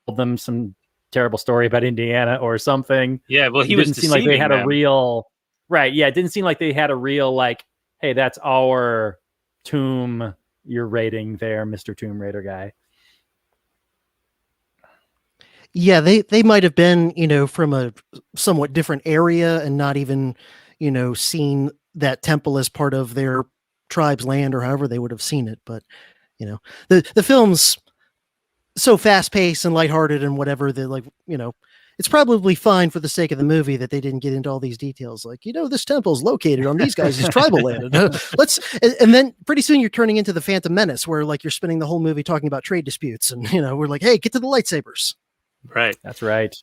told them some terrible story about Indiana or something. Yeah, well, it didn't seem like they had a real right. Yeah, it didn't seem like they had a real like, hey, that's our tomb you're raiding there, Mr. Tomb Raider guy. Yeah, they might have been, from a somewhat different area and not even, seen that temple as part of their tribe's land, or however they would have seen it. But, the film's so fast paced and lighthearted and whatever, that, like, it's probably fine for the sake of the movie that they didn't get into all these details. Like, this temple's located on these guys' tribal land. And then pretty soon you're turning into the Phantom Menace, where like you're spending the whole movie talking about trade disputes, and we're like, hey, get to the lightsabers. Right. That's right.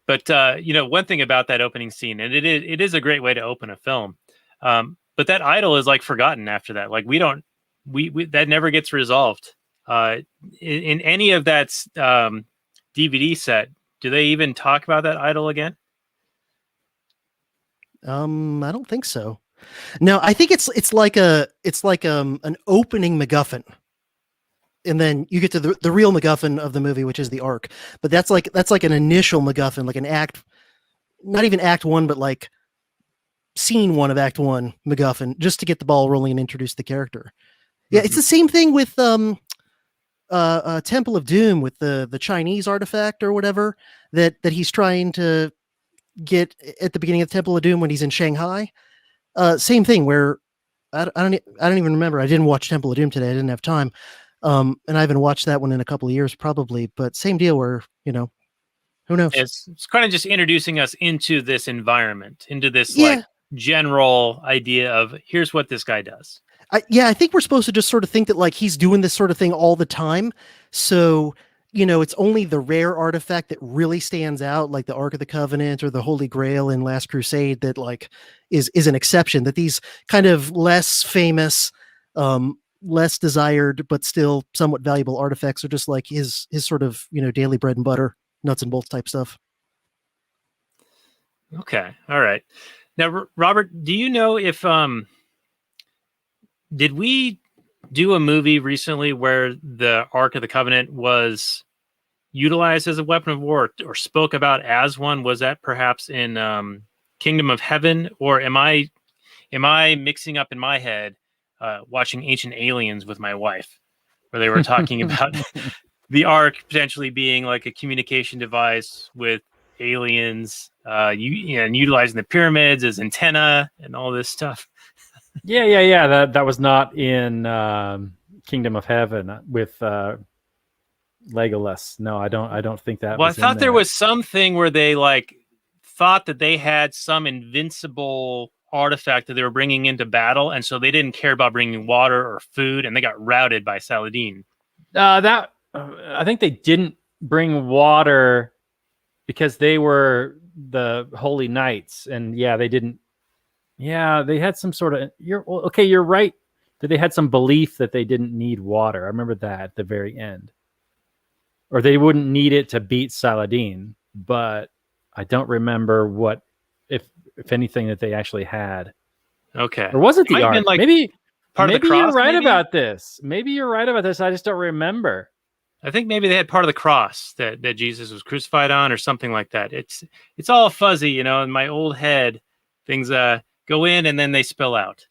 But one thing about that opening scene, and it is a great way to open a film. But that idol is like forgotten after that. Like we that never gets resolved. In any of that DVD set, do they even talk about that idol again? I don't think so. No, I think it's like an opening MacGuffin, and then you get to the real MacGuffin of the movie, which is the Ark. But that's like an initial MacGuffin, like an act, not even Act 1, but like Scene 1 of Act 1 MacGuffin, just to get the ball rolling and introduce the character. Yeah, it's the same thing with Temple of Doom, with the Chinese artifact or whatever that he's trying to get at the beginning of Temple of Doom when he's in Shanghai. Same thing where I don't even remember. I didn't watch Temple of Doom today. I didn't have time. And I haven't watched that one in a couple of years probably, but same deal where, who knows? It's kind of just introducing us into this environment, into this like general idea of here's what this guy does. I think we're supposed to just sort of think that like he's doing this sort of thing all the time. So, it's only the rare artifact that really stands out, like the Ark of the Covenant or the Holy Grail in Last Crusade, that like is an exception, that these kind of less famous, less desired, but still somewhat valuable artifacts are just like his sort of, daily bread and butter, nuts and bolts type stuff. Okay. All right. Now, Robert, do you know if, did we do a movie recently where the Ark of the Covenant was utilized as a weapon of war or spoke about as one? Was that perhaps in Kingdom of Heaven, or am I mixing up in my head watching Ancient Aliens with my wife, where they were talking about the Ark potentially being like a communication device with aliens, and utilizing the pyramids as antenna and all this stuff? Yeah. That was not in Kingdom of Heaven with Legolas. No, I don't think that. Well, was I thought in there was something where they like thought that they had some invincible artifact that they were bringing into battle, and so they didn't care about bringing water or food, and they got routed by Saladin. I think they didn't bring water because they were the holy knights, and they didn't. Yeah, they had some sort of. You're right. That they had some belief that they didn't need water. I remember that at the very end, or they wouldn't need it to beat Saladin. But I don't remember what, if anything, that they actually had. Okay, or was it the Ark? Like maybe part of the cross. You're right maybe? about this. Maybe you're right about this. I just don't remember. I think maybe they had part of the cross that Jesus was crucified on, or something like that. It's all fuzzy, in my old head. Things go in and then they spill out.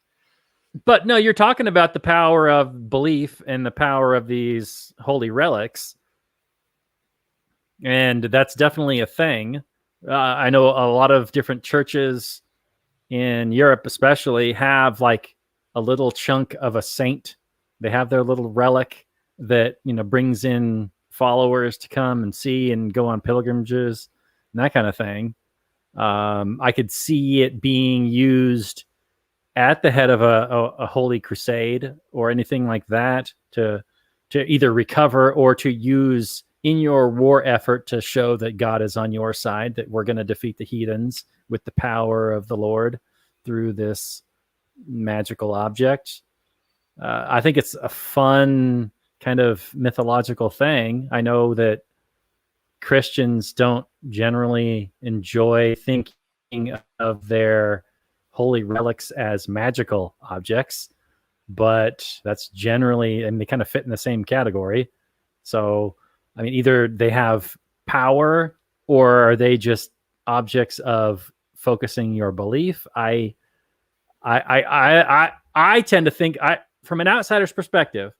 But no, you're talking about the power of belief and the power of these holy relics. And that's definitely a thing. I know a lot of different churches in Europe especially have like a little chunk of a saint. They have their little relic that, brings in followers to come and see and go on pilgrimages and that kind of thing. I could see it being used at the head of a holy crusade or anything like that to either recover or to use in your war effort to show that God is on your side, that we're going to defeat the heathens with the power of the Lord through this magical object. I think it's a fun kind of mythological thing. I know that Christians don't generally enjoy thinking of their holy relics as magical objects, but that's generally, and they kind of fit in the same category. So, I mean, either they have power or are they just objects of focusing your belief? I tend to think, from an outsider's perspective,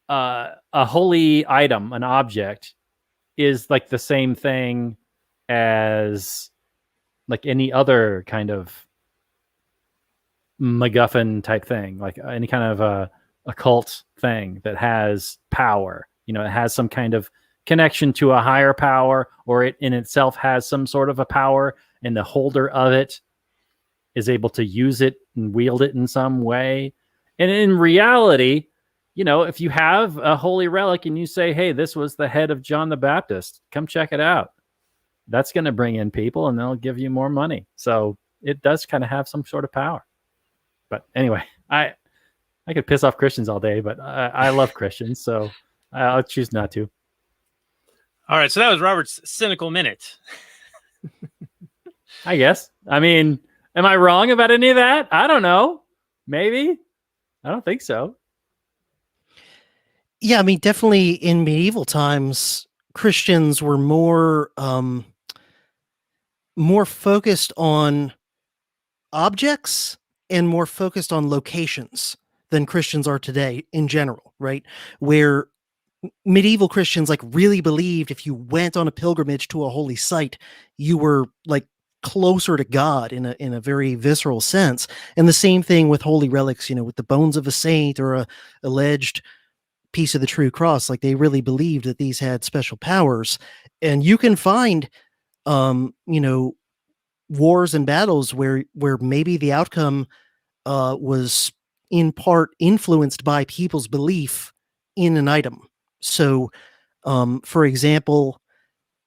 a holy item, an object, is like the same thing as like any other kind of MacGuffin type thing, like any kind of occult thing that has power. It has some kind of connection to a higher power, or it in itself has some sort of a power, and the holder of it is able to use it and wield it in some way. And in reality, if you have a holy relic and you say, hey, this was the head of John the Baptist, come check it out, that's going to bring in people and they'll give you more money. So it does kind of have some sort of power. But anyway, I could piss off Christians all day, but I love Christians, so I'll choose not to. All right, so that was Robert's cynical minute. I guess. I mean, am I wrong about any of that? I don't know. Maybe. I don't think so. Yeah, I mean, definitely in medieval times, Christians were more focused on objects and more focused on locations than Christians are today in general, right? Where medieval Christians really believed if you went on a pilgrimage to a holy site, you were closer to God in a very visceral sense. And the same thing with holy relics, with the bones of a saint or a alleged piece of the true cross. They really believed that these had special powers. And you can find wars and battles where maybe the outcome was in part influenced by people's belief in an item. So, for example,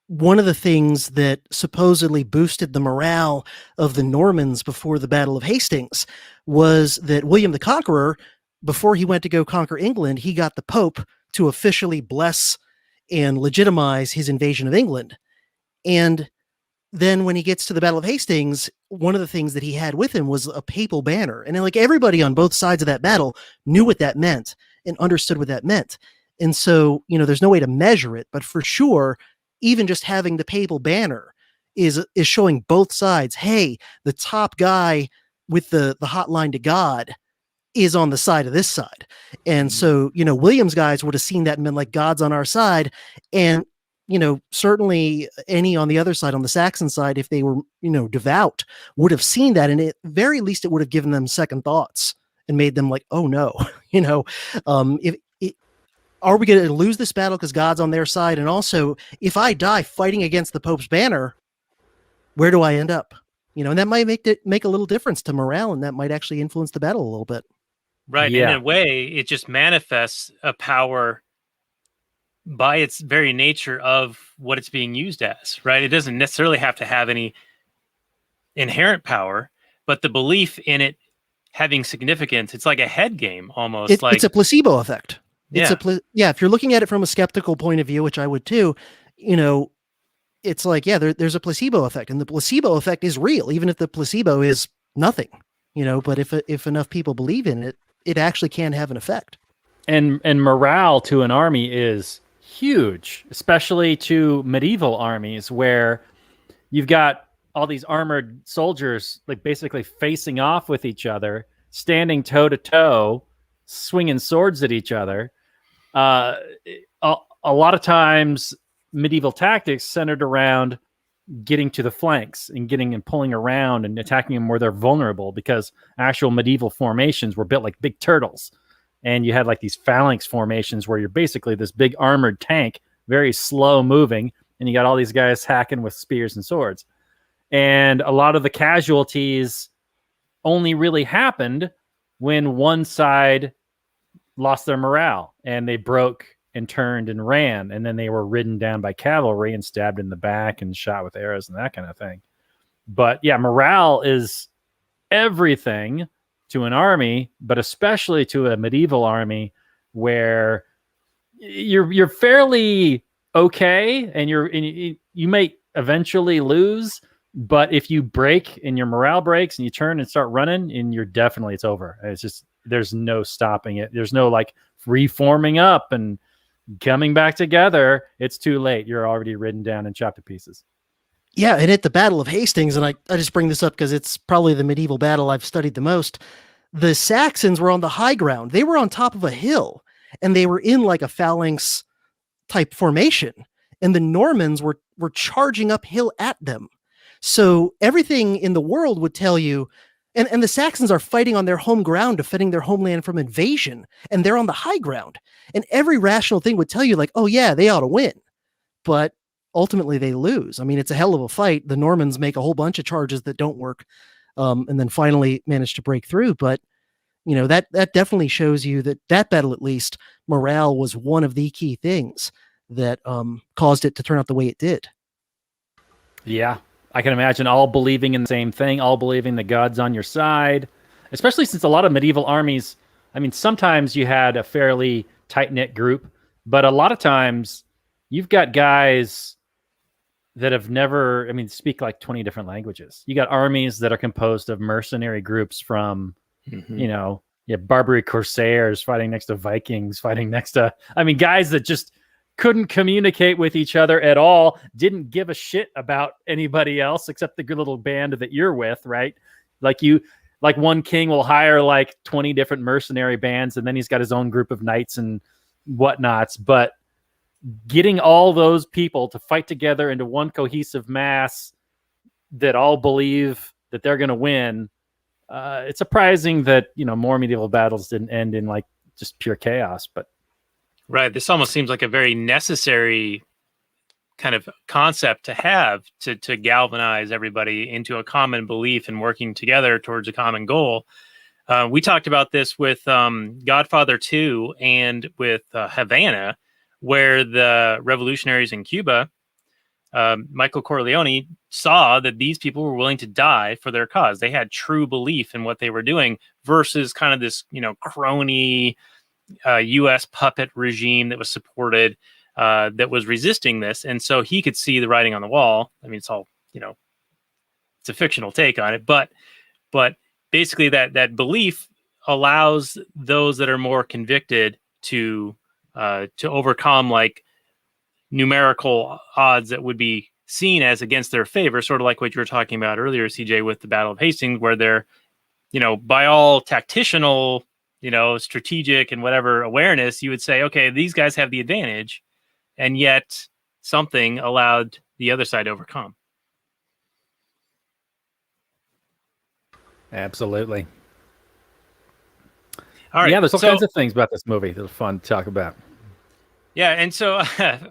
one of the things that supposedly boosted the morale of the Normans before the Battle of Hastings was that William the Conqueror, before he went to go conquer England, he got the Pope to officially bless and legitimize his invasion of England. And then when he gets to the Battle of Hastings, one of the things that he had with him was a papal banner. And then, everybody on both sides of that battle knew what that meant and understood what that meant. And so, there's no way to measure it, but for sure, even just having the papal banner is showing both sides, hey, the top guy with the hotline to God is on the side of this side. And so, William's guys would have seen that and been like, God's on our side. And, certainly any on the other side, on the Saxon side, if they were, devout, would have seen that. And at very least, it would have given them second thoughts and made them like, oh no, are we going to lose this battle because God's on their side? And also, if I die fighting against the Pope's banner, where do I end up? And that might make a little difference to morale, and that might actually influence the battle a little bit. Right. Yeah. In a way, it just manifests a power by its very nature of what it's being used as, right? It doesn't necessarily have to have any inherent power, but the belief in it having significance, it's like a head game almost. It's a placebo effect. Yeah. If you're looking at it from a skeptical point of view, which I would too, it's there's a placebo effect, and the placebo effect is real, even if the placebo is nothing, but if enough people believe in it, it actually can have an effect. And morale to an army is huge, especially to medieval armies where you've got all these armored soldiers basically facing off with each other, standing toe to toe, swinging swords at each other. A lot of times medieval tactics centered around getting to the flanks and getting and pulling around and attacking them where they're vulnerable, because actual medieval formations were built like big turtles. And you had these phalanx formations where you're basically this big armored tank, very slow moving, and you got all these guys hacking with spears and swords. And a lot of the casualties only really happened when one side lost their morale and they broke and turned and ran, and then they were ridden down by cavalry and stabbed in the back and shot with arrows and that kind of thing. But yeah, morale is everything to an army, but especially to a medieval army where you're fairly okay and you may eventually lose, but if you break and your morale breaks and you turn and start running, and it's over. It's just, there's no stopping it. There's no reforming up and coming back together. It's too late. You're already ridden down and chopped to pieces. Yeah, and at the Battle of Hastings, and I just bring this up because it's probably the medieval battle I've studied the most, the Saxons were on the high ground. They were on top of a hill, and they were in a phalanx type formation, and the Normans were charging uphill at them. So everything in the world would tell you, and the Saxons are fighting on their home ground, defending their homeland from invasion, and they're on the high ground. And every rational thing would tell you oh yeah, they ought to win. but ultimately they lose. I mean, it's a hell of a fight. The Normans make a whole bunch of charges that don't work, and then finally manage to break through. But that definitely shows you that battle, at least, morale was one of the key things that caused it to turn out the way it did. Yeah, I can imagine all believing in the same thing, all believing the God's on your side, especially since a lot of medieval armies, I mean, sometimes you had a fairly tight-knit group, but a lot of times you've got guys that have never, speak like 20 different languages. You got armies that are composed of mercenary groups from, Barbary Corsairs fighting next to Vikings, fighting next to, guys that just couldn't communicate with each other at all, didn't give a shit about anybody else except the good little band that you're with, right? Like one king will hire like 20 different mercenary bands, and then he's got his own group of knights and whatnots. But getting all those people to fight together into one cohesive mass that all believe that they're going to win, it's surprising that, more medieval battles didn't end in like just pure chaos. But right, this almost seems like a very necessary kind of concept to have to galvanize everybody into a common belief and working together towards a common goal. We talked about this with Godfather 2 and with Havana, where the revolutionaries in Cuba, Michael Corleone, saw that these people were willing to die for their cause. They had true belief in what they were doing versus kind of this, crony U.S. puppet regime that was supported, that was resisting this. And so he could see the writing on the wall. I mean, it's all, it's a fictional take on it, but basically that belief allows those that are more convicted to overcome like numerical odds that would be seen as against their favor, sort of like what you were talking about earlier, CJ, with the Battle of Hastings, where they're, by all tactitional, strategic and whatever awareness, you would say, okay, these guys have the advantage, and yet something allowed the other side to overcome. absolutely. All right. Yeah, there's all kinds of things about this movie that are fun to talk about. Yeah, and so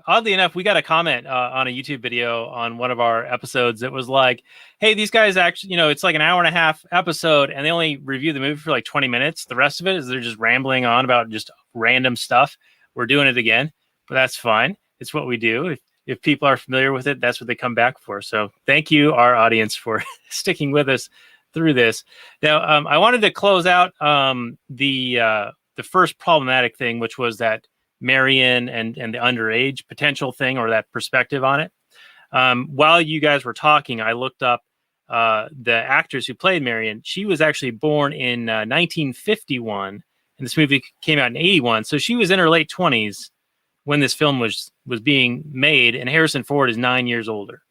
oddly enough, we got a comment on a YouTube video on one of our episodes that was like, hey, these guys actually, it's like an hour and a half episode, and they only review the movie for like 20 minutes. The rest of it is they're just rambling on about just random stuff. We're doing it again, but that's fine. It's what we do. If people are familiar with it, that's what they come back for. So thank you, our audience, for sticking with us through this. Now, I wanted to close out the first problematic thing, which was that Marion and the underage potential thing, or that perspective on it. While you guys were talking, I looked up the actress who played Marion. She was actually born in 1951, and this movie came out in 81. So she was in her late 20s when this film was being made, and Harrison Ford is 9 years older.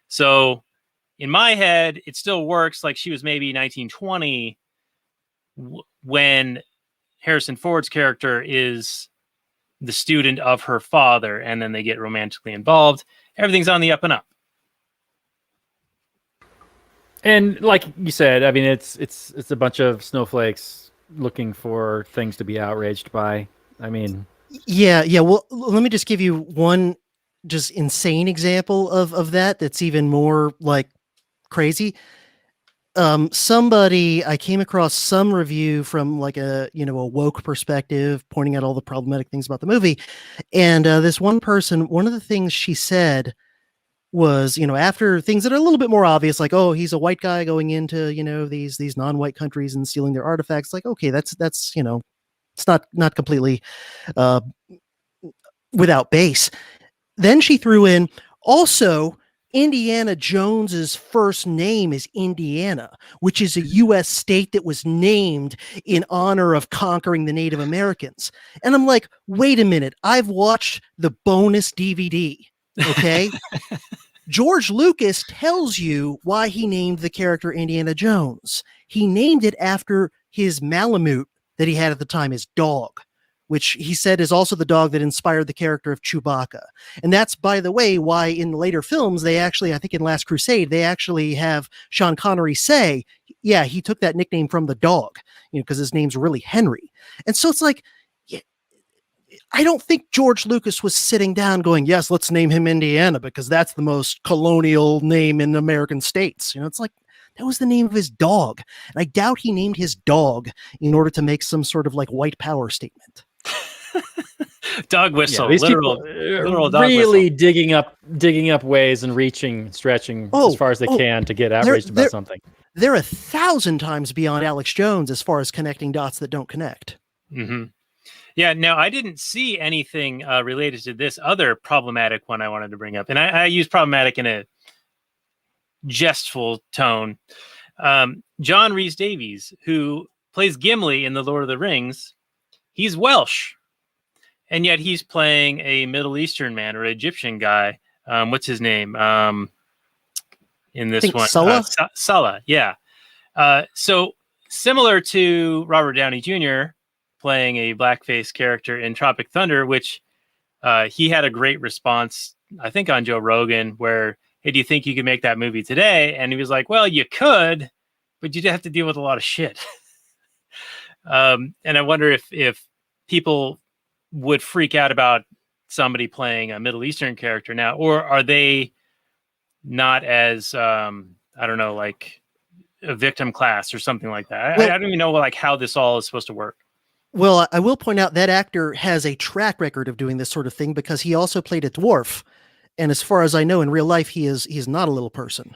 So in my head, it still works like she was maybe 1920 when Harrison Ford's character is the student of her father, and then they get romantically involved. Everything's on the up and up. And like you said, it's a bunch of snowflakes looking for things to be outraged by. Yeah. Well, let me just give you one just insane example of that. That's even more like crazy. I came across some review from like a woke perspective, pointing out all the problematic things about the movie. And this one person, one of the things she said was, after things that are a little bit more obvious, like, oh, he's a white guy going into, these non-white countries and stealing their artifacts. Like, okay, that's, it's not completely, without base. Then she threw in also, Indiana Jones's first name is Indiana, which is a U.S. state that was named in honor of conquering the Native Americans. And I'm like, wait a minute. I've watched the bonus DVD. Okay. George Lucas tells you why he named the character Indiana Jones. He named it after his Malamute that he had at the time, his dog, which he said is also the dog that inspired the character of Chewbacca. And that's, by the way, why in the later films, they actually, I think in Last Crusade, they actually have Sean Connery say, yeah, he took that nickname from the dog, because his name's really Henry. And so it's like, I don't think George Lucas was sitting down going, yes, let's name him Indiana because that's the most colonial name in American states. It's like, that was the name of his dog. And I doubt he named his dog in order to make some sort of like white power statement. Dog whistle, these literal dog really whistle. digging up ways and reaching, stretching as far as they can to get outraged about something. They're 1,000 times beyond Alex Jones as far as connecting dots that don't connect. Mm-hmm. Yeah, now I didn't see anything related to this other problematic one I wanted to bring up. And I use problematic in a jestful tone. John Rhys-Davies, who plays Gimli in The Lord of the Rings, he's Welsh. And yet he's playing a Middle Eastern man or Egyptian guy. What's his name? In this one? Sulla? Sulla, yeah. So similar to Robert Downey Jr., playing a blackface character in Tropic Thunder, which he had a great response, I think, on Joe Rogan, where, hey, do you think you could make that movie today? And he was like, well, you could, but you'd have to deal with a lot of shit. And I wonder if people would freak out about somebody playing a Middle Eastern character now, or are they not as, I don't know, like a victim class or something like that? I don't even know like how this all is supposed to work. Well, I will point out that actor has a track record of doing this sort of thing because he also played a dwarf. And as far as I know, in real life, he's not a little person.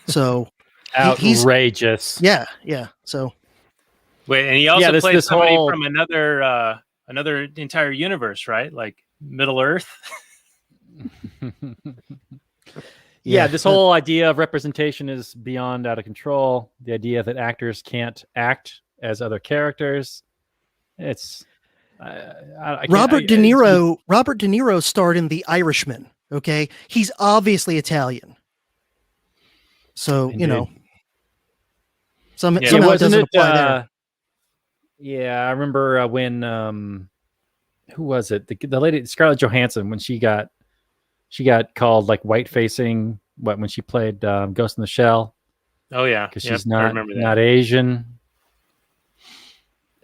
So outrageous. Yeah. So wait, and he also played somebody whole... from another entire universe, right? Like Middle Earth. Yeah, this whole idea of representation is beyond out of control. The idea that actors can't act as other characters. It's Robert De Niro starred in The Irishman. Okay, he's obviously Italian. So Indeed. Somehow it doesn't apply there. Yeah, I remember when who was it? The lady Scarlett Johansson, when she got called like white facing when she played Ghost in the Shell. Oh yeah, because she's not Asian.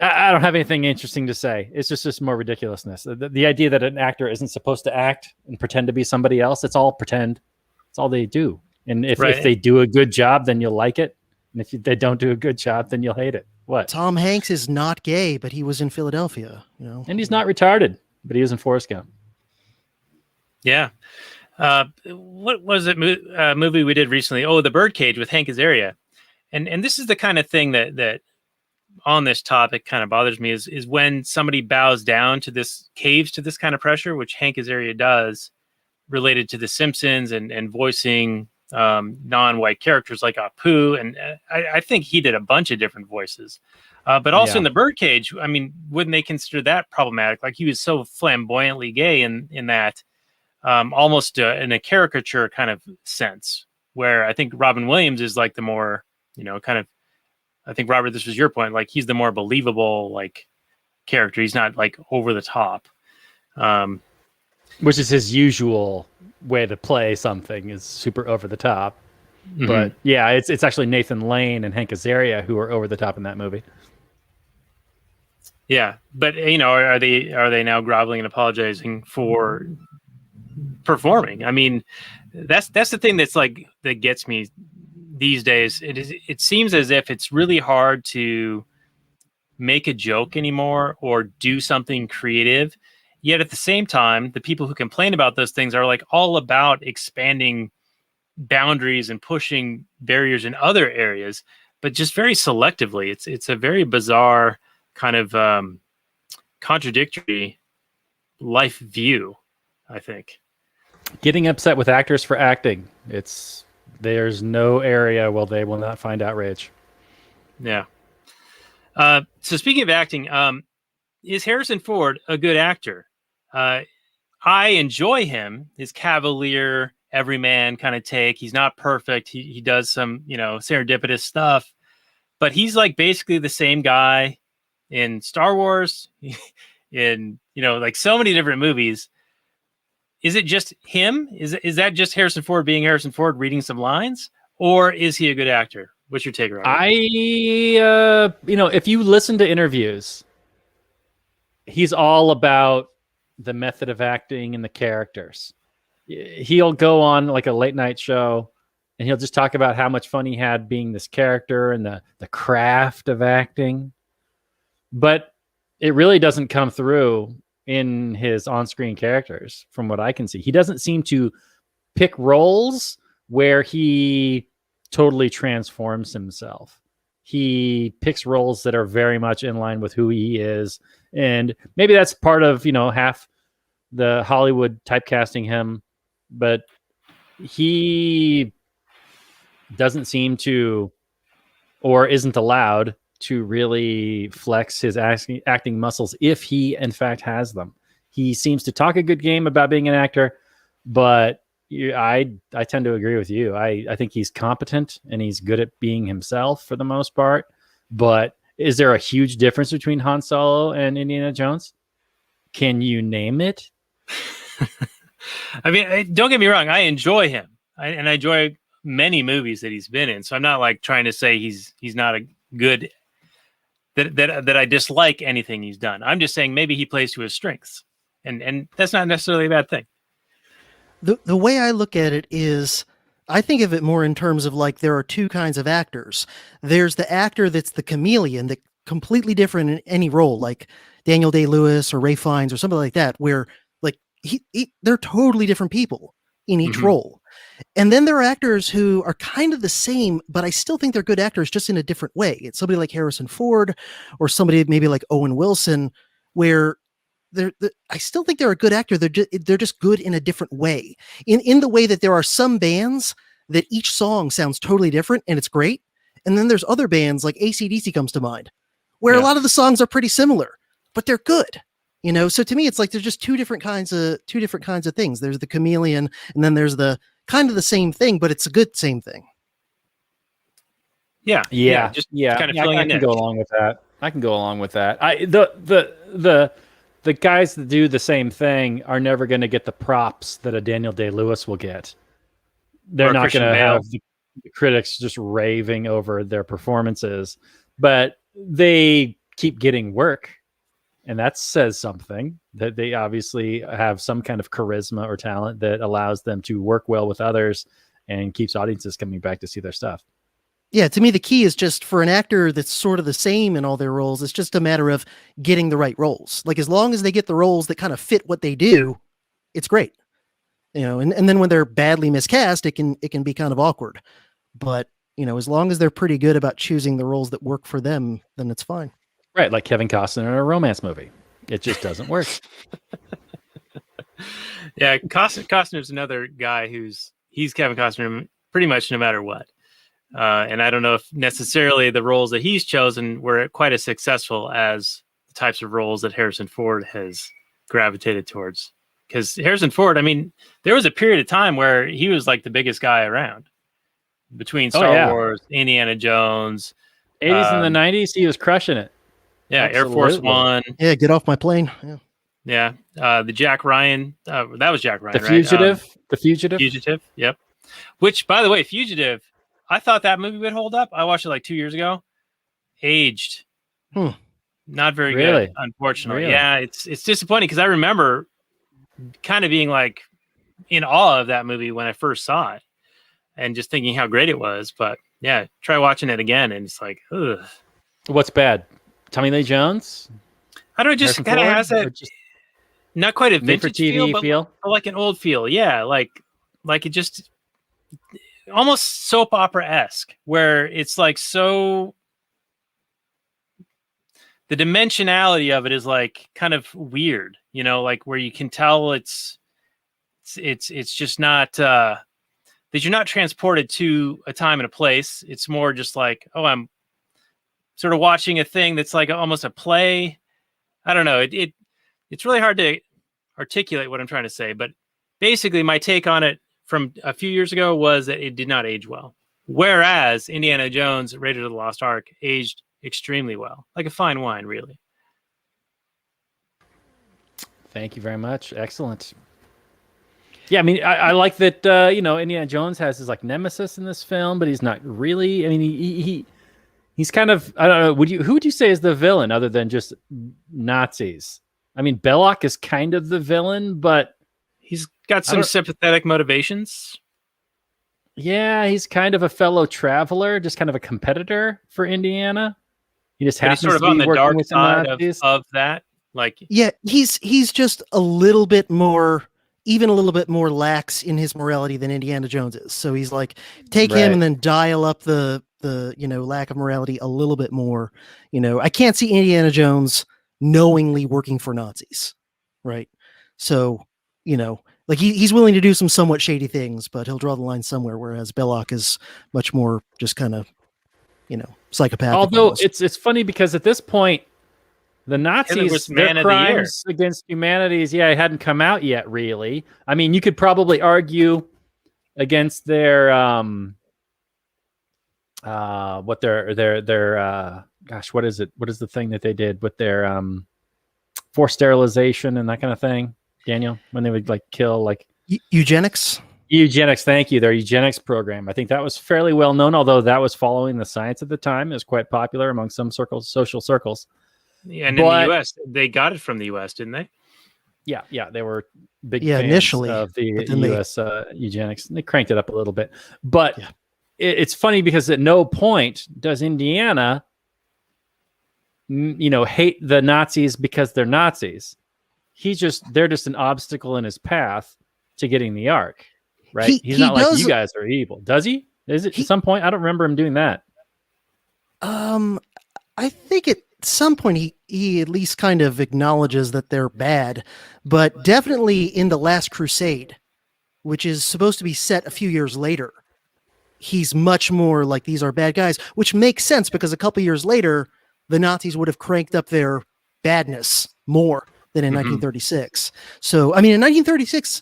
I don't have anything interesting to say. It's just more ridiculousness. The idea that an actor isn't supposed to act and pretend to be somebody else, it's all pretend. It's all they do. And if they do a good job, then you'll like it. And if they don't do a good job, then you'll hate it. What? Tom Hanks is not gay, but he was in Philadelphia. And he's not retarded, but he is in Forrest Gump. Yeah. What was it? Movie we did recently? Oh, The Birdcage with Hank Azaria. And this is the kind of thing that on this topic kind of bothers me is when somebody bows down to this, caves to this kind of pressure, which Hank Azaria does, related to The Simpsons and voicing non-white characters like Apu. And I think he did a bunch of different voices. But also in The Birdcage, I mean, wouldn't they consider that problematic? Like he was so flamboyantly gay in that, almost in a caricature kind of sense, where I think Robin Williams is like the more, kind of, I think, Robert, this was your point, like he's the more believable like character. He's not like over the top. Which is his usual way to play something, is super over the top. Mm-hmm. But yeah, it's actually Nathan Lane and Hank Azaria who are over the top in that movie. Yeah, but are they now groveling and apologizing for performing? I mean, that's the thing that gets me these days. It seems as if it's really hard to make a joke anymore or do something creative. Yet at the same time, the people who complain about those things are like all about expanding boundaries and pushing barriers in other areas, but just very selectively. It's a very bizarre kind of contradictory life view, I think. Getting upset with actors for acting. There's no area where they will not find outrage. Yeah. So speaking of acting, is Harrison Ford a good actor? I enjoy him, his cavalier, everyman kind of take. He's not perfect. He does some, serendipitous stuff, but he's like basically the same guy in Star Wars, in, like so many different movies. Is it just him? Is that just Harrison Ford being Harrison Ford reading some lines, or is he a good actor? What's your take, Robert? If you listen to interviews, he's all about the method of acting and the characters. He'll go on like a late night show and he'll just talk about how much fun he had being this character and the craft of acting. But it really doesn't come through in his on-screen characters from what I can see. He doesn't seem to pick roles where he totally transforms himself. He picks roles that are very much in line with who he is. And maybe that's part of, half the Hollywood typecasting him, but he doesn't seem to, or isn't allowed to really flex his acting muscles if he in fact has them. He seems to talk a good game about being an actor, but I tend to agree with you. I think he's competent and he's good at being himself for the most part. But is there a huge difference between Han Solo and Indiana Jones? Can you name it? I mean, don't get me wrong. I enjoy him, and I enjoy many movies that he's been in. So I'm not like trying to say he's not a good that I dislike anything he's done. I'm just saying maybe he plays to his strengths, and that's not necessarily a bad thing. The way I look at it is, I think of it more in terms of like there are two kinds of actors. There's the actor that's the chameleon, that completely different in any role, like Daniel Day-Lewis or Ralph Fiennes or something like that, where like they're totally different people in each role. And then there are actors who are kind of the same, but I still think they're good actors just in a different way. It's somebody like Harrison Ford or somebody maybe like Owen Wilson, where I still think they're a good actor. They're just good in a different way. In the way that there are some bands that each song sounds totally different and it's great. And then there's other bands like AC/DC comes to mind, where a lot of the songs are pretty similar, but they're good. So to me, it's like there's just two different kinds of things. There's the chameleon, and then there's the kind of the same thing, but it's a good same thing. Yeah. Just kind of filling in. I can go along with that. The guys that do the same thing are never going to get the props that a Daniel Day-Lewis will get. They're not going to have the critics just raving over their performances, but they keep getting work. And that says something, that they obviously have some kind of charisma or talent that allows them to work well with others and keeps audiences coming back to see their stuff. Yeah, to me, the key is just for an actor that's sort of the same in all their roles, it's just a matter of getting the right roles. Like, as long as they get the roles that kind of fit what they do, it's great. And then when they're badly miscast, it can be kind of awkward. But, as long as they're pretty good about choosing the roles that work for them, then it's fine. Right, like Kevin Costner in a romance movie. It just doesn't work. Yeah, Costner's another guy he's Kevin Costner pretty much no matter what. And I don't know if necessarily the roles that he's chosen were quite as successful as the types of roles that Harrison Ford has gravitated towards. Because Harrison Ford, I mean, there was a period of time where he was like the biggest guy around between Star Wars, Indiana Jones. 80s and the 90s, he was crushing it. Yeah, Absolutely. Air Force One. Yeah, get off my plane. Yeah. The Jack Ryan. That was Jack Ryan, The Fugitive. Right? The Fugitive. Fugitive, yep. Which, by the way, Fugitive, I thought that movie would hold up. I watched it like 2 years ago. Aged. Not very good, unfortunately. Really? Yeah, it's disappointing because I remember kind of being like in awe of that movie when I first saw it and just thinking how great it was. But yeah, try watching it again and it's like, ugh. What's bad? Tommy Lee Jones? I don't know, it just kind of has that, not quite a vintage feel, but like an old feel. Yeah, like it just almost soap opera-esque, where it's like so the dimensionality of it is like kind of weird, like where you can tell it's just not that you're not transported to a time and a place. It's more just like, oh, I'm sort of watching a thing that's like almost a play. I don't know. It's really hard to articulate what I'm trying to say, but basically my take on it from a few years ago was that it did not age well. Whereas Indiana Jones, Raiders of the Lost Ark, aged extremely well, like a fine wine, really. Thank you very much. Excellent. Yeah, I mean, I like that, Indiana Jones has his like nemesis in this film, but he's not really. I mean, he's kind of, I don't know, who would you say is the villain other than just Nazis? I mean, Belloc is kind of the villain, but He's got some sympathetic motivations. yeah, he's kind of a fellow traveler, just kind of a competitor for Indiana. He just But he's happens sort of to be on the working dark with the side Nazis. of that. Like, Yeah, he's just a little bit more, even a little bit more lax in his morality than Indiana Jones is. So he's like, take him Right. and then dial up the lack of morality a little bit more. I can't see Indiana Jones knowingly working for Nazis, right? So, like he's willing to do some somewhat shady things, but he'll draw the line somewhere. Whereas Belloc is much more just kind of, psychopathic. Although almost. it's funny because at this point, the Nazis, was their Man of the Year. crimes against humanities, it hadn't come out yet, really. I mean, you could probably argue against their what their what is it? What is the thing that they did with their forced sterilization and that kind of thing, Daniel, when they would like kill like Eugenics. Eugenics, thank you. Their eugenics program. I think that was fairly well known, although that was following the science at the time. It was quite popular among some social circles. and in the U.S., they got it from the U.S., didn't they? Yeah, they were big Yeah, fans initially, of the but then U.S. Eugenics. They cranked it up a little bit, but it's funny because at no point does Indiana, hate the Nazis because they're Nazis. They're just an obstacle in his path to getting the Ark, right? He's not like, you guys are evil. Does he? Is it at some point? I don't remember him doing that. I think at some point he at least kind of acknowledges that they're bad, but definitely in The Last Crusade, which is supposed to be set a few years later, he's much more like, these are bad guys, which makes sense because a couple years later, the Nazis would have cranked up their badness more than in 1936. So, I mean, in 1936,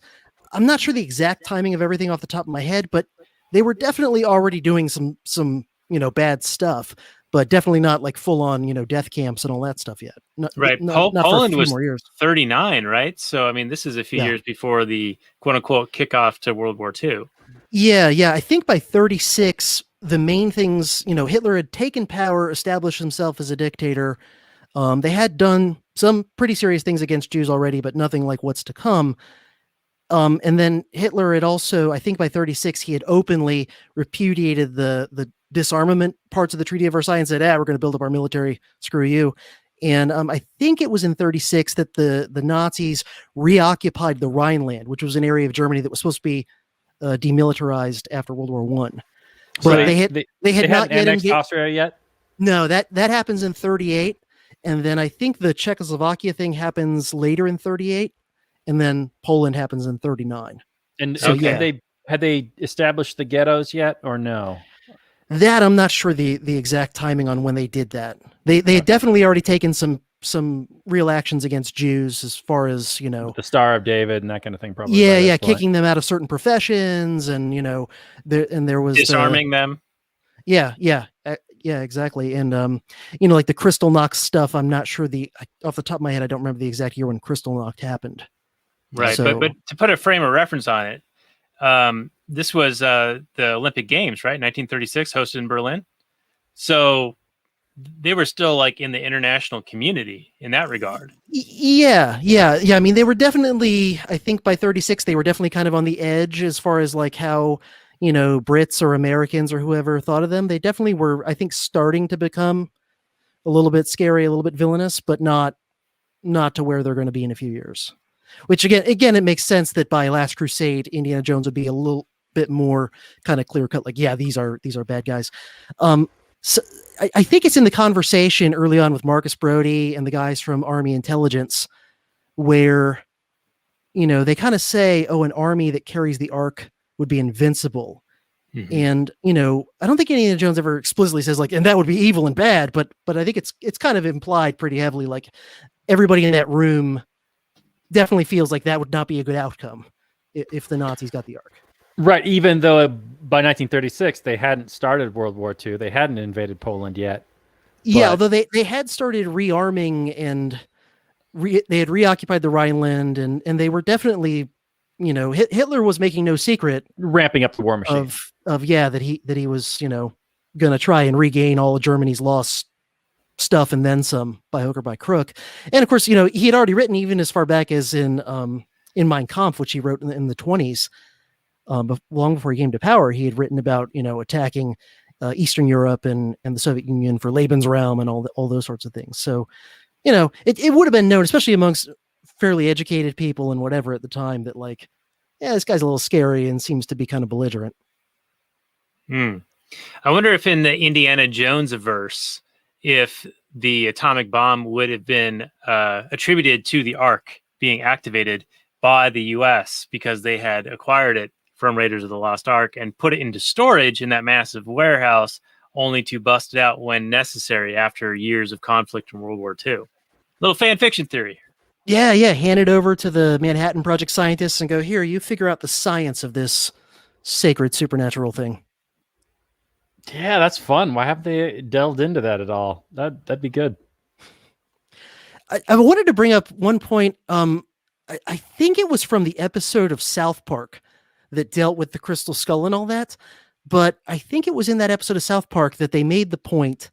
I'm not sure the exact timing of everything off the top of my head, but they were definitely already doing some bad stuff, but definitely not like full on, death camps and all that stuff yet. Right. Not for a Poland few was more years. 39, right? So, I mean, this is a few years before the quote unquote kickoff to World War II. Yeah. I think by 36, the main things, Hitler had taken power, established himself as a dictator. They had done some pretty serious things against Jews already, but nothing like what's to come. And then Hitler had also, I think by 36, he had openly repudiated the disarmament parts of the Treaty of Versailles and said, we're going to build up our military, screw you. And I think it was in 36 that the Nazis reoccupied the Rhineland, which was an area of Germany that was supposed to be demilitarized after World War One. But So they had not yet annexed Austria yet. No, that happens in 38. And then I think the Czechoslovakia thing happens later in 38. And then Poland happens in 39. And So, had they established the ghettos yet or no? That I'm not sure the exact timing on when they did that. They had definitely already taken some real actions against Jews as far as, The Star of David and that kind of thing, probably. Yeah, kicking them out of certain professions and, there was Disarming them. Yeah, exactly. And like the Kristallnacht stuff, I'm not sure off the top of my head, I don't remember the exact year when Kristallnacht happened. Right, So, but to put a frame of reference on it, this was the Olympic Games, right? 1936, hosted in Berlin. So they were still like in the international community in that regard. Yeah. I mean, they were definitely, I think by 36, they were definitely kind of on the edge as far as like how, Brits or Americans or whoever thought of them. They definitely were, I think, starting to become a little bit scary, a little bit villainous, but not to where they're going to be in a few years. Which again, it makes sense that by Last Crusade, Indiana Jones would be a little bit more kind of clear cut. Like, yeah, these are bad guys. So I think it's in the conversation early on with Marcus Brody and the guys from Army Intelligence, where, they kind of say, an army that carries the Ark would be invincible. Mm-hmm. And, I don't think Indiana Jones ever explicitly says like, and that would be evil and bad, but I think it's kind of implied pretty heavily. Like everybody in that room definitely feels like that would not be a good outcome if the Nazis got the Ark. Right. Even though by 1936, they hadn't started World War II. They hadn't invaded Poland yet. Yeah. Although they had started rearming and they had reoccupied the Rhineland and they were definitely, Hitler was making no secret, ramping up the war machine that he was, going to try and regain all of Germany's lost stuff and then some by hook or by crook. And of course, he had already written even as far back as in Mein Kampf, which he wrote in the 20s, long before he came to power. He had written about attacking Eastern Europe and the Soviet Union for Lebensraum and all those sorts of things. So it would have been known, especially amongst fairly educated people and whatever at the time, that like, yeah, this guy's a little scary and seems to be kind of belligerent. I wonder if in the Indiana Jones verse, if the atomic bomb would have been attributed to the Ark being activated by the U.S. because they had acquired it from Raiders of the Lost Ark and put it into storage in that massive warehouse, only to bust it out when necessary after years of conflict in World War II. Little fan fiction theory. Yeah. Hand it over to the Manhattan Project scientists and go, here, you figure out the science of this sacred supernatural thing. Yeah, that's fun. Why haven't they delved into that at all? That'd be good. I wanted to bring up one point. I think it was from the episode of South Park that dealt with the crystal skull and all that. But I think it was in that episode of South Park that they made the point,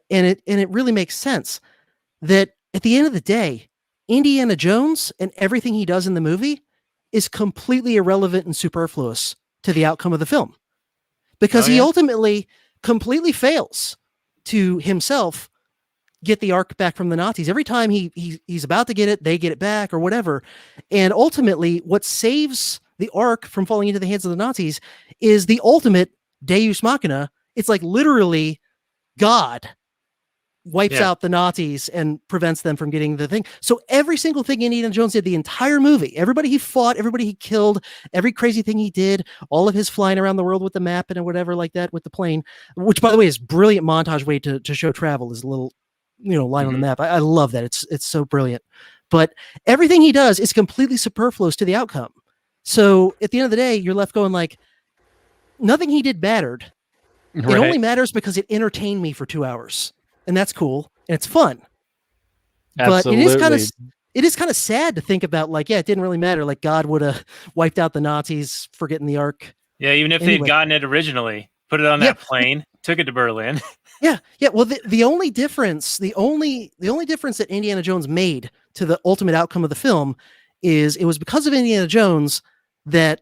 and it really makes sense, that at the end of the day, Indiana Jones and everything he does in the movie is completely irrelevant and superfluous to the outcome of the film. Because he ultimately completely fails to himself get the Ark back from the Nazis. Every time he's about to get it, they get it back or whatever. And ultimately, what saves the Ark from falling into the hands of the Nazis is the ultimate Deus Machina. It's like literally God wipes out the Nazis and prevents them from getting the thing. So every single thing Indiana Jones did the entire movie, everybody he fought, everybody he killed, every crazy thing he did, all of his flying around the world with the map and whatever like that with the plane, which by the way is brilliant montage way to show travel, is a little, line on the map. I love that. It's so brilliant. But everything he does is completely superfluous to the outcome. So at the end of the day, you're left going like, nothing he did mattered. Right. It only matters because it entertained me for 2 hours. And that's cool. And it's fun. Absolutely. But it is kind of sad to think about, like, yeah, it didn't really matter. Like God would have wiped out the Nazis for getting the Ark. Yeah, even if they'd gotten it originally, put it on that plane, took it to Berlin. Yeah. Well, the only difference that Indiana Jones made to the ultimate outcome of the film is it was because of Indiana Jones that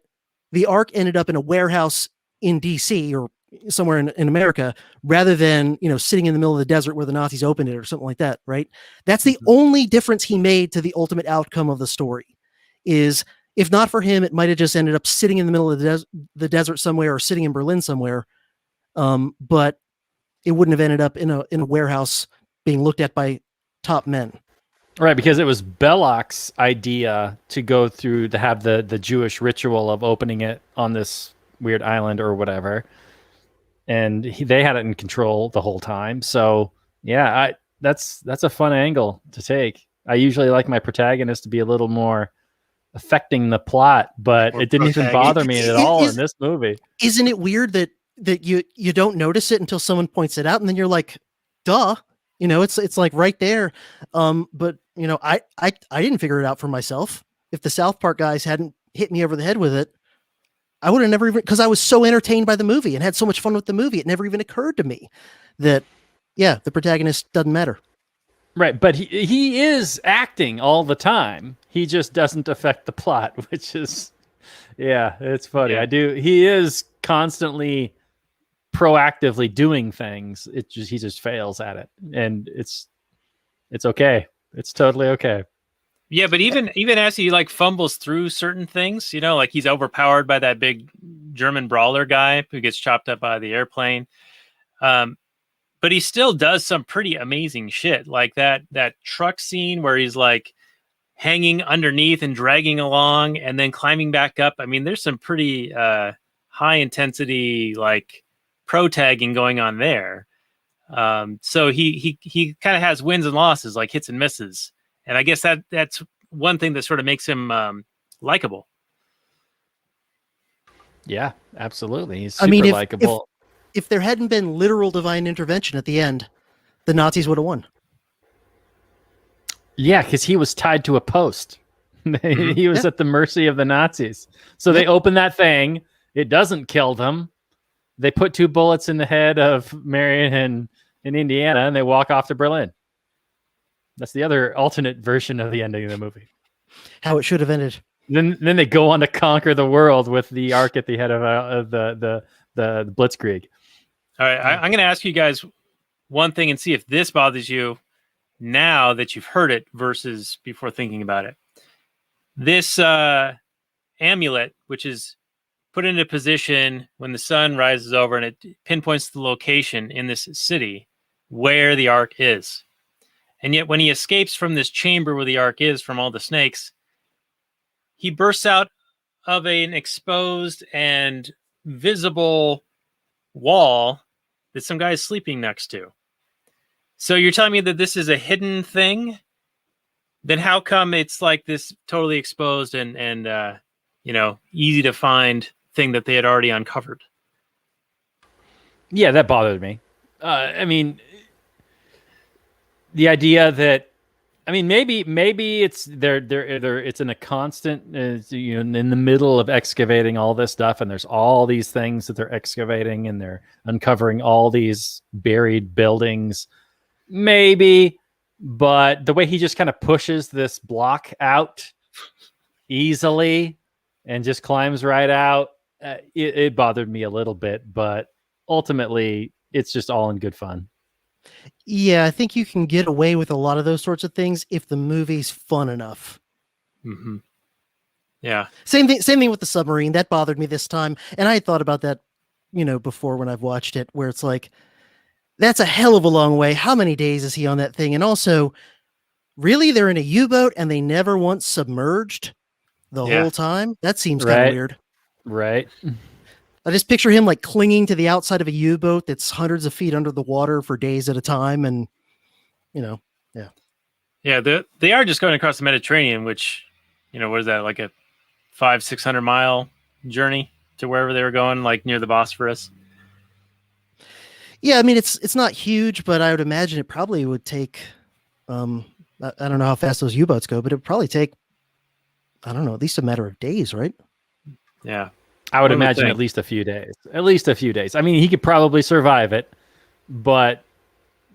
the Ark ended up in a warehouse in DC or somewhere in America, rather than, sitting in the middle of the desert where the Nazis opened it or something like that. Right. That's the only difference he made to the ultimate outcome of the story. Is if not for him, it might have just ended up sitting in the middle of the desert somewhere or sitting in Berlin somewhere. But it wouldn't have ended up in a warehouse being looked at by top men. Right, because it was Belloc's idea to go through to have the Jewish ritual of opening it on this weird island or whatever. And they had it in control the whole time. So yeah, that's a fun angle to take. I usually like my protagonist to be a little more affecting the plot, but it didn't even bother me at all in this movie. Isn't it weird that you don't notice it until someone points it out, and then you're like, duh, it's like right there. But I didn't figure it out for myself. If the South Park guys hadn't hit me over the head with it, I would have never even, because I was so entertained by the movie and had so much fun with the movie, it never even occurred to me that, the protagonist doesn't matter. Right, but he is acting all the time. He just doesn't affect the plot, which is, it's funny. Yeah. He is constantly proactively doing things. He just fails at it, and it's okay. It's totally okay. Yeah, but even as he like fumbles through certain things, like he's overpowered by that big German brawler guy who gets chopped up by the airplane. But he still does some pretty amazing shit, like that truck scene where he's like hanging underneath and dragging along and then climbing back up. I mean, there's some pretty high intensity like pro tagging going on there. So he kind of has wins and losses, like hits and misses. And I guess that's one thing that sort of makes him likable. Yeah, absolutely. He's super likable. If there hadn't been literal divine intervention at the end, the Nazis would have won. Yeah, because he was tied to a post. He was at the mercy of the Nazis. So they open that thing. It doesn't kill them. They put 2 bullets in the head of Marion in Indiana, and they walk off to Berlin. That's the other alternate version of the ending of the movie. How it should have ended. Then they go on to conquer the world with the Ark at the head of the Blitzkrieg. All right, I'm going to ask you guys one thing and see if this bothers you now that you've heard it versus before thinking about it. This amulet, which is put into position when the sun rises over, and it pinpoints the location in this city where the Ark is. And yet when he escapes from this chamber where the Ark is from all the snakes, he bursts out of an exposed and visible wall that some guy is sleeping next to. So you're telling me that this is a hidden thing? Then how come it's like this totally exposed and easy to find thing that they had already uncovered? Yeah, that bothered me. I mean, the idea that, I mean, maybe it's it's in a constant, in the middle of excavating all this stuff, and there's all these things that they're excavating, and they're uncovering all these buried buildings. Maybe, but the way he just kind of pushes this block out easily and just climbs right out, it bothered me a little bit, but ultimately it's just all in good fun. Yeah, I think you can get away with a lot of those sorts of things if the movie's fun enough. Mm-hmm. Yeah. Same thing with the submarine. That bothered me this time. And I had thought about that, before when I've watched it, where it's like, that's a hell of a long way. How many days is he on that thing? And also, really, they're in a U-boat and they never once submerged the whole time? That seems kind of weird. Right. I just picture him like clinging to the outside of a U-boat that's hundreds of feet under the water for days at a time. And, yeah. Yeah, they are just going across the Mediterranean, which, what is that, like a 500-600 mile journey to wherever they were going, like near the Bosphorus? Yeah, I mean, it's not huge, but I would imagine it probably would take, I don't know how fast those U-boats go, but it would probably take, I don't know, at least a matter of days, right? Yeah. I would imagine at least a few days. I mean, he could probably survive it, but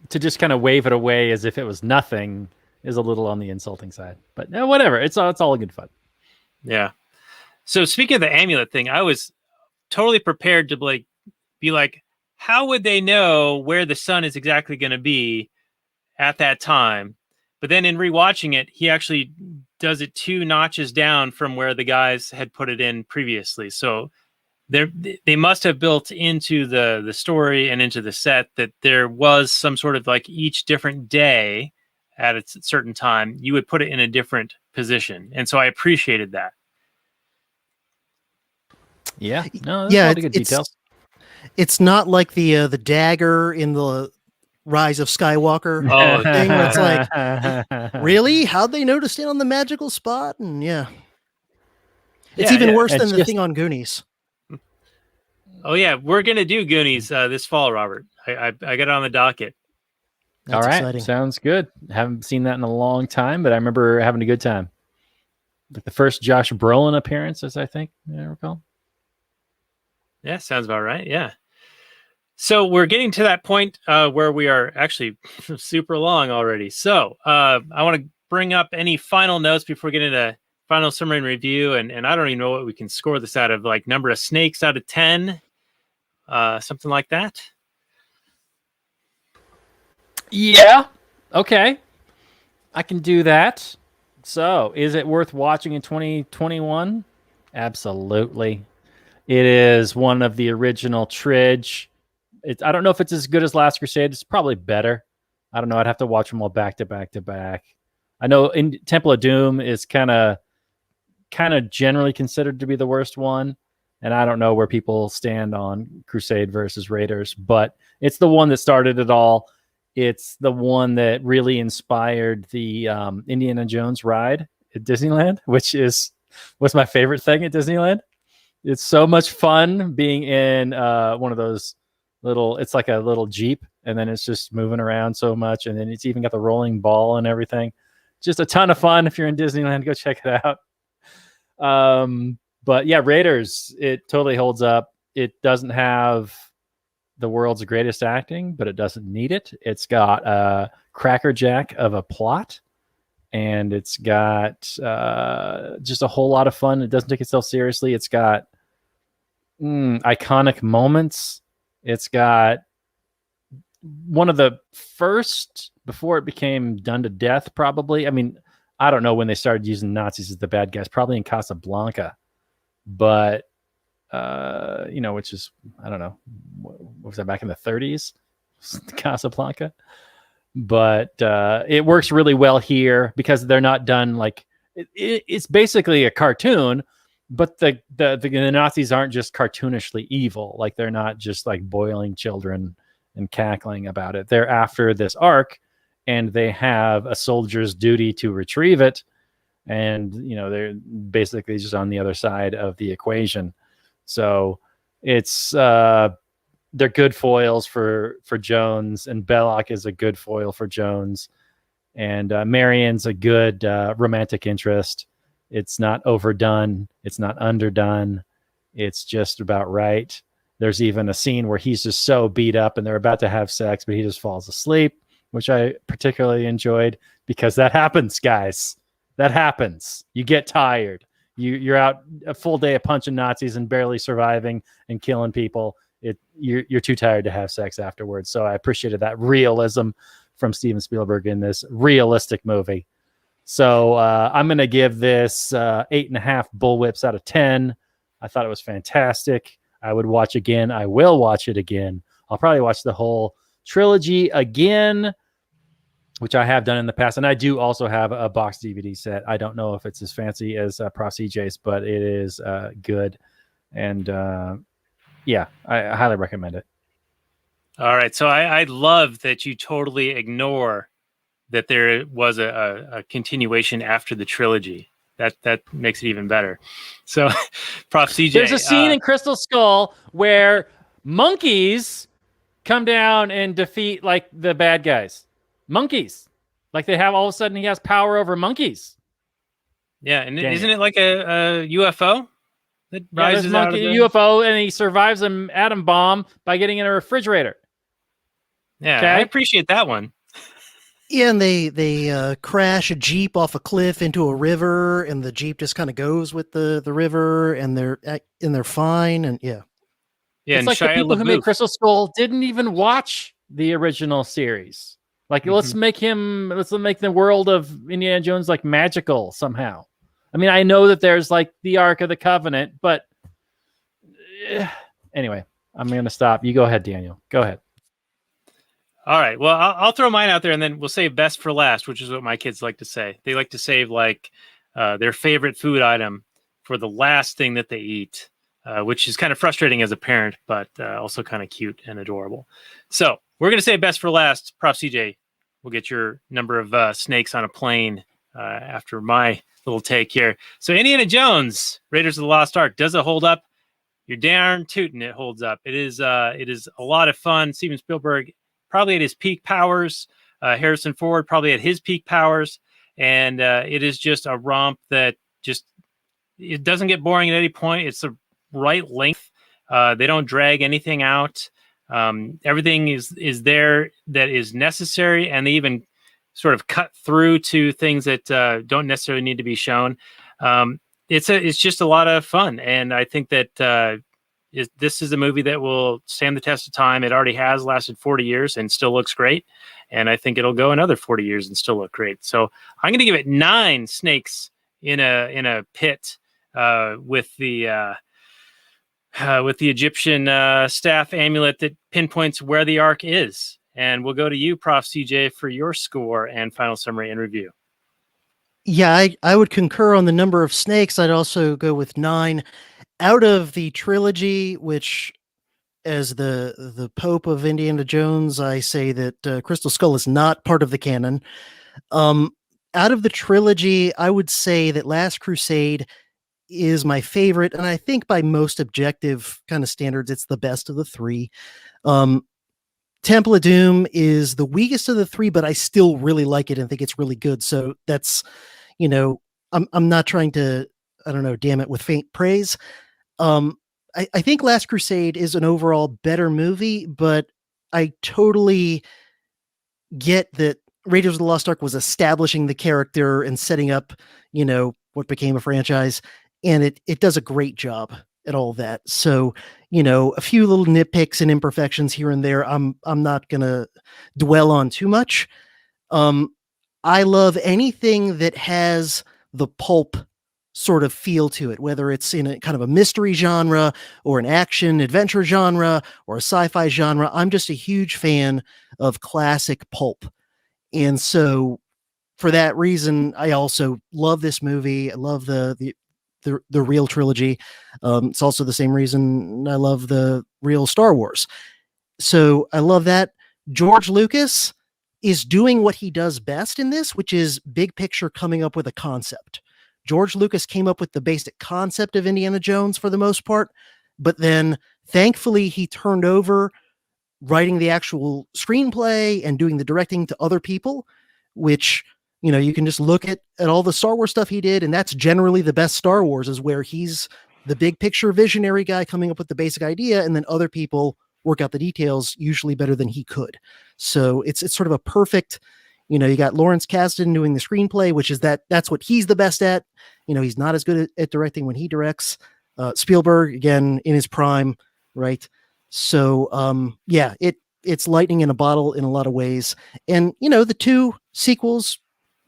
to just kind of wave it away as if it was nothing is a little on the insulting side. But no, whatever. It's all good fun. Yeah. So speaking of the amulet thing, I was totally prepared to be like, how would they know where the sun is exactly going to be at that time? But then in rewatching it, he actually does it 2 notches down from where the guys had put it in previously. So they must have built into the story and into the set that there was some sort of like each different day at a certain time, you would put it in a different position. And so I appreciated that. Yeah. No, that's a lot of good details. It's not like the dagger in the Rise of Skywalker thing where it's like, really? How'd they know to stand on the magical spot? And it's even worse than the thing on Goonies. Oh yeah, we're gonna do Goonies this fall, Robert. I got it on the docket. That's all right, exciting. Sounds good. Haven't seen that in a long time, but I remember having a good time. Like the first Josh Brolin appearance, as I think I recall. Yeah, sounds about right. Yeah. So we're getting to that point where we are actually super long already. So I want to bring up any final notes before we get into final summary and review. And I don't even know what we can score this out of, like number of snakes out of 10, something like that. Yeah. Okay. I can do that. So is it worth watching in 2021? Absolutely. It is one of the original Tridge. I don't know if it's as good as Last Crusade. It's probably better. I don't know. I'd have to watch them all back to back to back. I know in Temple of Doom is kind of generally considered to be the worst one, and I don't know where people stand on Crusade versus Raiders, but it's the one that started it all. It's the one that really inspired the Indiana Jones ride at Disneyland, which was my favorite thing at Disneyland. It's so much fun being in one of those it's like a little Jeep, and then it's just moving around so much, and then it's even got the rolling ball and everything. Just a ton of fun. If you're in Disneyland, go check it out. But yeah, Raiders, it totally holds up. It doesn't have the world's greatest acting, but it doesn't need it. It's got a crackerjack of a plot, and it's got just a whole lot of fun. It doesn't take itself seriously. It's got iconic moments. It's got one of the first, before it became done to death, probably. I mean, I don't know when they started using Nazis as the bad guys, probably in Casablanca. But, which is, I don't know, what was that, back in the 30s? Casablanca. But it works really well here because they're not done like, it's basically a cartoon, but the Nazis aren't just cartoonishly evil. Like, they're not just like boiling children and cackling about it. They're after this Ark, and they have a soldier's duty to retrieve it. And, they're basically just on the other side of the equation. So it's, they're good foils for Jones, and Belloc is a good foil for Jones. And Marion's a good romantic interest. It's not overdone. It's not underdone. It's just about right. There's even a scene where he's just so beat up and they're about to have sex, but he just falls asleep, which I particularly enjoyed, because that happens, guys. That happens. You get tired. You're out a full day of punching Nazis and barely surviving and killing people. You're too tired to have sex afterwards. So I appreciated that realism from Steven Spielberg in this realistic movie. So I'm going to give this 8.5 bullwhips out of 10. I thought it was fantastic. I would watch again. I will watch it again. I'll probably watch the whole trilogy again, which I have done in the past. And I do also have a box DVD set. I don't know if it's as fancy as Prof CJ's, but it is good. And yeah, I highly recommend it. All right. So I love that you totally ignore that there was a continuation after the trilogy. That makes it even better. So, Prof CJ. There's a scene in Crystal Skull where monkeys come down and defeat like the bad guys. Monkeys. Like they have, all of a sudden he has power over monkeys. Yeah, and isn't it like a UFO that rises out of the UFO, and he survives an atom bomb by getting in a refrigerator. Yeah, okay? I appreciate that one. Yeah, and they crash a Jeep off a cliff into a river, and the Jeep just kind of goes with the river, and they're fine, and yeah. Yeah, it's like the people who made Crystal Skull didn't even watch the original series. Like, let's make the world of Indiana Jones like magical somehow. I mean, I know that there's like the Ark of the Covenant, but anyway, I'm going to stop. You go ahead, Daniel. Go ahead. All right. Well, I'll throw mine out there, and then we'll save best for last, which is what my kids like to say. They like to save like their favorite food item for the last thing that they eat, which is kind of frustrating as a parent, but also kind of cute and adorable. So we're going to save best for last. Prof CJ, we'll get your number of snakes on a plane after my little take here. So Indiana Jones, Raiders of the Lost Ark, does it hold up? You're darn tootin' it holds up. It is a lot of fun. Steven Spielberg probably at his peak powers. Harrison Ford probably at his peak powers. And it is just a romp that it doesn't get boring at any point. It's the right length. They don't drag anything out. Everything is there that is necessary. And they even sort of cut through to things that don't necessarily need to be shown. It's just a lot of fun. And I think that this is a movie that will stand the test of time. It already has lasted 40 years and still looks great. And I think it'll go another 40 years and still look great. So I'm going to give it 9 snakes in a pit with the Egyptian staff amulet that pinpoints where the Ark is. And we'll go to you, Prof CJ, for your score and final summary and review. Yeah, I would concur on the number of snakes. I'd also go with 9. Out of the trilogy, which, as the Pope of Indiana Jones, I say that Crystal Skull is not part of the canon. Out of the trilogy, I would say that Last Crusade is my favorite, and I think by most objective kind of standards, it's the best of the 3. Temple of Doom is the weakest of the 3, but I still really like it and think it's really good. So that's, I'm not trying to, I don't know, damn it with faint praise. I think Last Crusade is an overall better movie, but I totally get that Raiders of the Lost Ark was establishing the character and setting up, what became a franchise, and it does a great job at all that. So, a few little nitpicks and imperfections here and there, I'm not gonna dwell on too much. I love anything that has the pulp sort of feel to it, whether it's in a kind of a mystery genre or an action adventure genre or a sci-fi genre. I'm just a huge fan of classic pulp. And so for that reason, I also love this movie. I love the real trilogy. It's also the same reason I love the real Star Wars. So I love that. George Lucas is doing what he does best in this, which is big picture, coming up with a concept. George Lucas came up with the basic concept of Indiana Jones for the most part, but then thankfully he turned over writing the actual screenplay and doing the directing to other people, which, you can just look at all the Star Wars stuff he did, and that's generally the best Star Wars, is where he's the big picture visionary guy coming up with the basic idea, and then other people work out the details usually better than he could. So it's sort of a perfect, you got Lawrence Kasdan doing the screenplay, which is that's what he's the best at. He's not as good at directing when he directs. Spielberg, again, in his prime, right? So, it's lightning in a bottle in a lot of ways. And, the two sequels,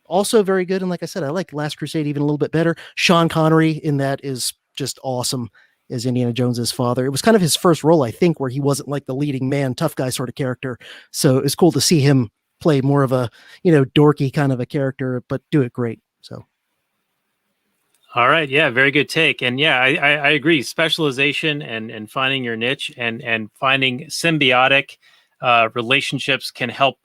also very good. And like I said, I like Last Crusade even a little bit better. Sean Connery in that is just awesome as Indiana Jones's father. It was kind of his first role, I think, where he wasn't like the leading man, tough guy sort of character. So it's cool to see him play more of a, dorky kind of a character, but do it great. So. All right. Yeah. Very good take. And yeah, I agree. Specialization and finding your niche and finding symbiotic relationships can help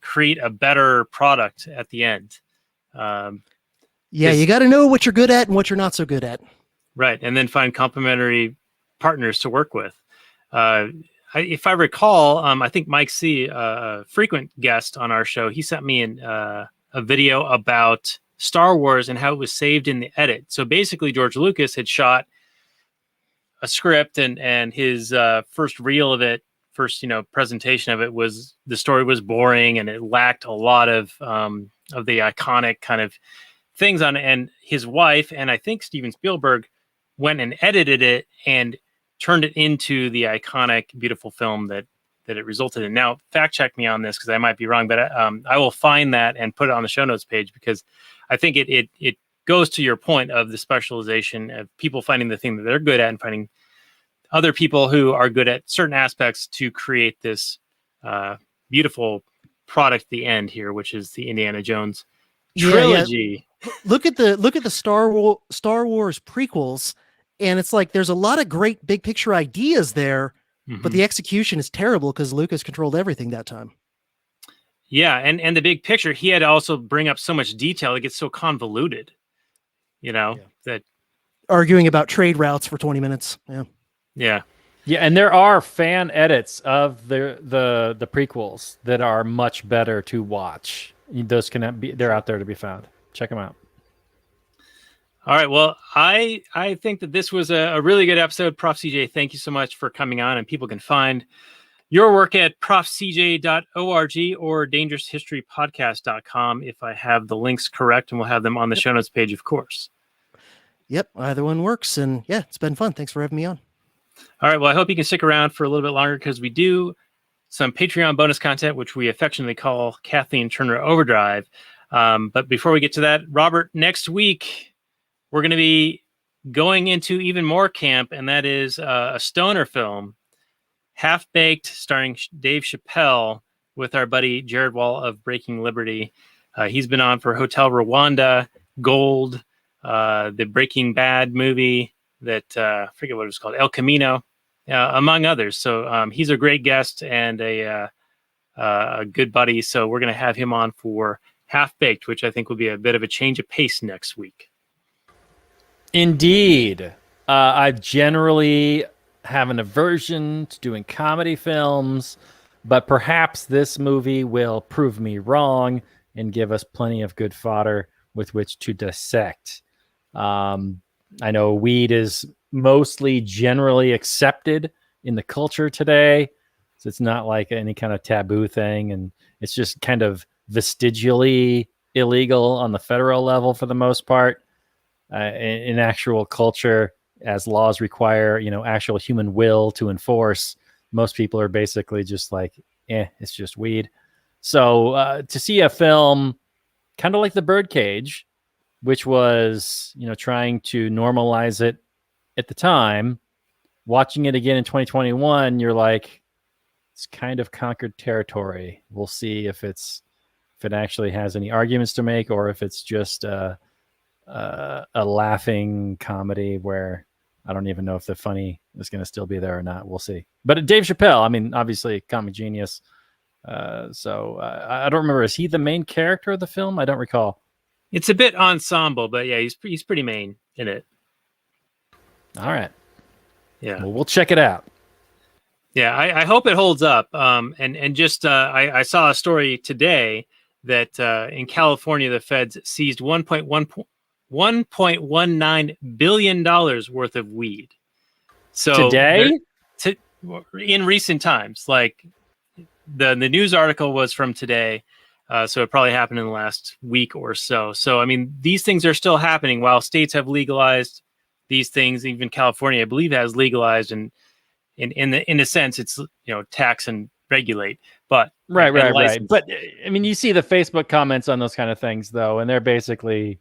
create a better product at the end. You got to know what you're good at and what you're not so good at. Right. And then find complementary partners to work with. If I recall, I think Mike C., a frequent guest on our show, he sent me a video about Star Wars and how it was saved in the edit. So basically, George Lucas had shot a script, and his first reel of it, presentation of it, was the story was boring and it lacked a lot of the iconic kind of things on it. And his wife, and I think Steven Spielberg, went and edited it and turned it into the iconic, beautiful film that it resulted in. Now, fact check me on this because I might be wrong, but I will find that and put it on the show notes page, because I think it goes to your point of the specialization of people finding the thing that they're good at and finding other people who are good at certain aspects to create this beautiful product at the end here, which is the Indiana Jones trilogy. Yeah. Look at the Star Wars prequels, and it's like there's a lot of great big picture ideas there, but the execution is terrible because Lucas controlled everything that time. Yeah, and the big picture, he had to also bring up so much detail; it gets so convoluted. That arguing about trade routes for 20 minutes. Yeah. And there are fan edits of the prequels that are much better to watch. Those they're out there to be found. Check them out. All right. Well, I think that this was a really good episode. Prof CJ, thank you so much for coming on. And people can find your work at profcj.org or dangeroushistorypodcast.com if I have the links correct, and we'll have them on the show notes page, of course. Yep, either one works. And yeah, it's been fun. Thanks for having me on. All right. Well, I hope you can stick around for a little bit longer, because we do some Patreon bonus content, which we affectionately call Kathleen Turner Overdrive. But before we get to that, Robert, next week, we're going to be going into even more camp, and that is a stoner film, Half Baked, starring Dave Chappelle, with our buddy Jared Wall of Breaking Liberty. He's been on for Hotel Rwanda, Gold, the Breaking Bad movie that I forget what it was called, El Camino, among others. So he's a great guest and a good buddy. So we're going to have him on for Half Baked, which I think will be a bit of a change of pace next week. Indeed. I generally have an aversion to doing comedy films, but perhaps this movie will prove me wrong and give us plenty of good fodder with which to dissect. I know weed is mostly generally accepted in the culture today. So it's not like any kind of taboo thing, and it's just kind of vestigially illegal on the federal level for the most part. In actual culture, as laws require, actual human will to enforce, most people are basically just like, it's just weed. So to see a film kind of like The Birdcage, which was, trying to normalize it at the time, watching it again in 2021, you're like, it's kind of conquered territory. We'll see if it actually has any arguments to make, or if it's just a laughing comedy where I don't even know if the funny is going to still be there or not. We'll see. But Dave Chappelle, I mean, obviously comic genius. So I don't remember. Is he the main character of the film? I don't recall. It's a bit ensemble, but yeah, he's pretty main in it. All right. Yeah. Well, we'll check it out. Yeah, I hope it holds up. And just I saw a story today that in California, the feds seized $1.19 billion worth of weed. So today, in recent times, like the news article was from today. So it probably happened in the last week or so. So, I mean, these things are still happening while states have legalized these things. Even California, I believe, has legalized, and in a sense, it's, tax and regulate. But right. But I mean, you see the Facebook comments on those kind of things, though, and they're basically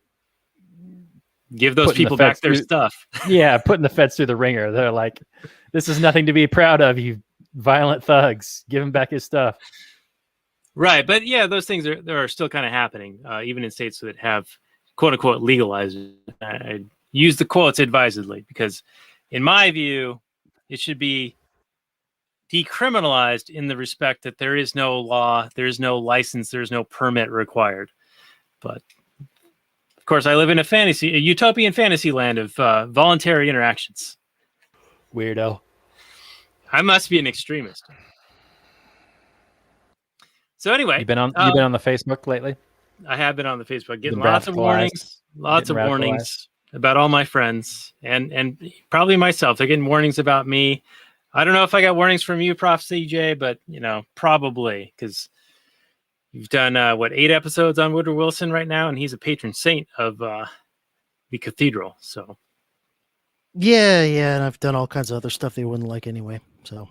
give those people back their stuff. Yeah, putting the feds through the ringer. They're like, this is nothing to be proud of, you violent thugs. Give him back his stuff. Right, but yeah, those things are still kind of happening, even in states that have "quote unquote" legalized. I use the quotes advisedly because, in my view, it should be decriminalized in the respect that there is no law, there is no license, there is no permit required. But of course, I live in a utopian fantasy land of voluntary interactions. Weirdo. I must be an extremist. So anyway, you've been on the Facebook lately? I have been on the Facebook, getting lots of warnings about all my friends and probably myself. They're getting warnings about me. I don't know if I got warnings from you, Prof CJ, but probably, because you've done 8 episodes on Woodrow Wilson right now, and he's a patron saint of the cathedral. So yeah, and I've done all kinds of other stuff they wouldn't like anyway. So.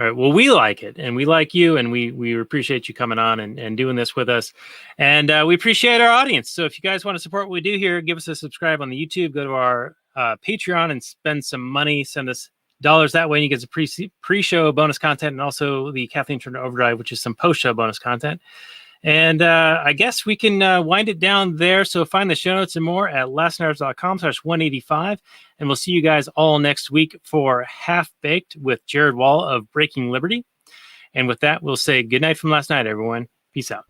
All right. Well, we like it, and we like you, and we appreciate you coming on and doing this with us, and we appreciate our audience. So if you guys want to support what we do here, give us a subscribe on the YouTube, go to our Patreon and spend some money, send us dollars that way, and you get some pre-show bonus content, and also the Kathleen Turner Overdrive, which is some post-show bonus content. And I guess we can wind it down there. So find the show notes and more at lastnighters.com/185. And we'll see you guys all next week for Half Baked with Jared Wall of Breaking Liberty. And with that, we'll say good night from last night, everyone. Peace out.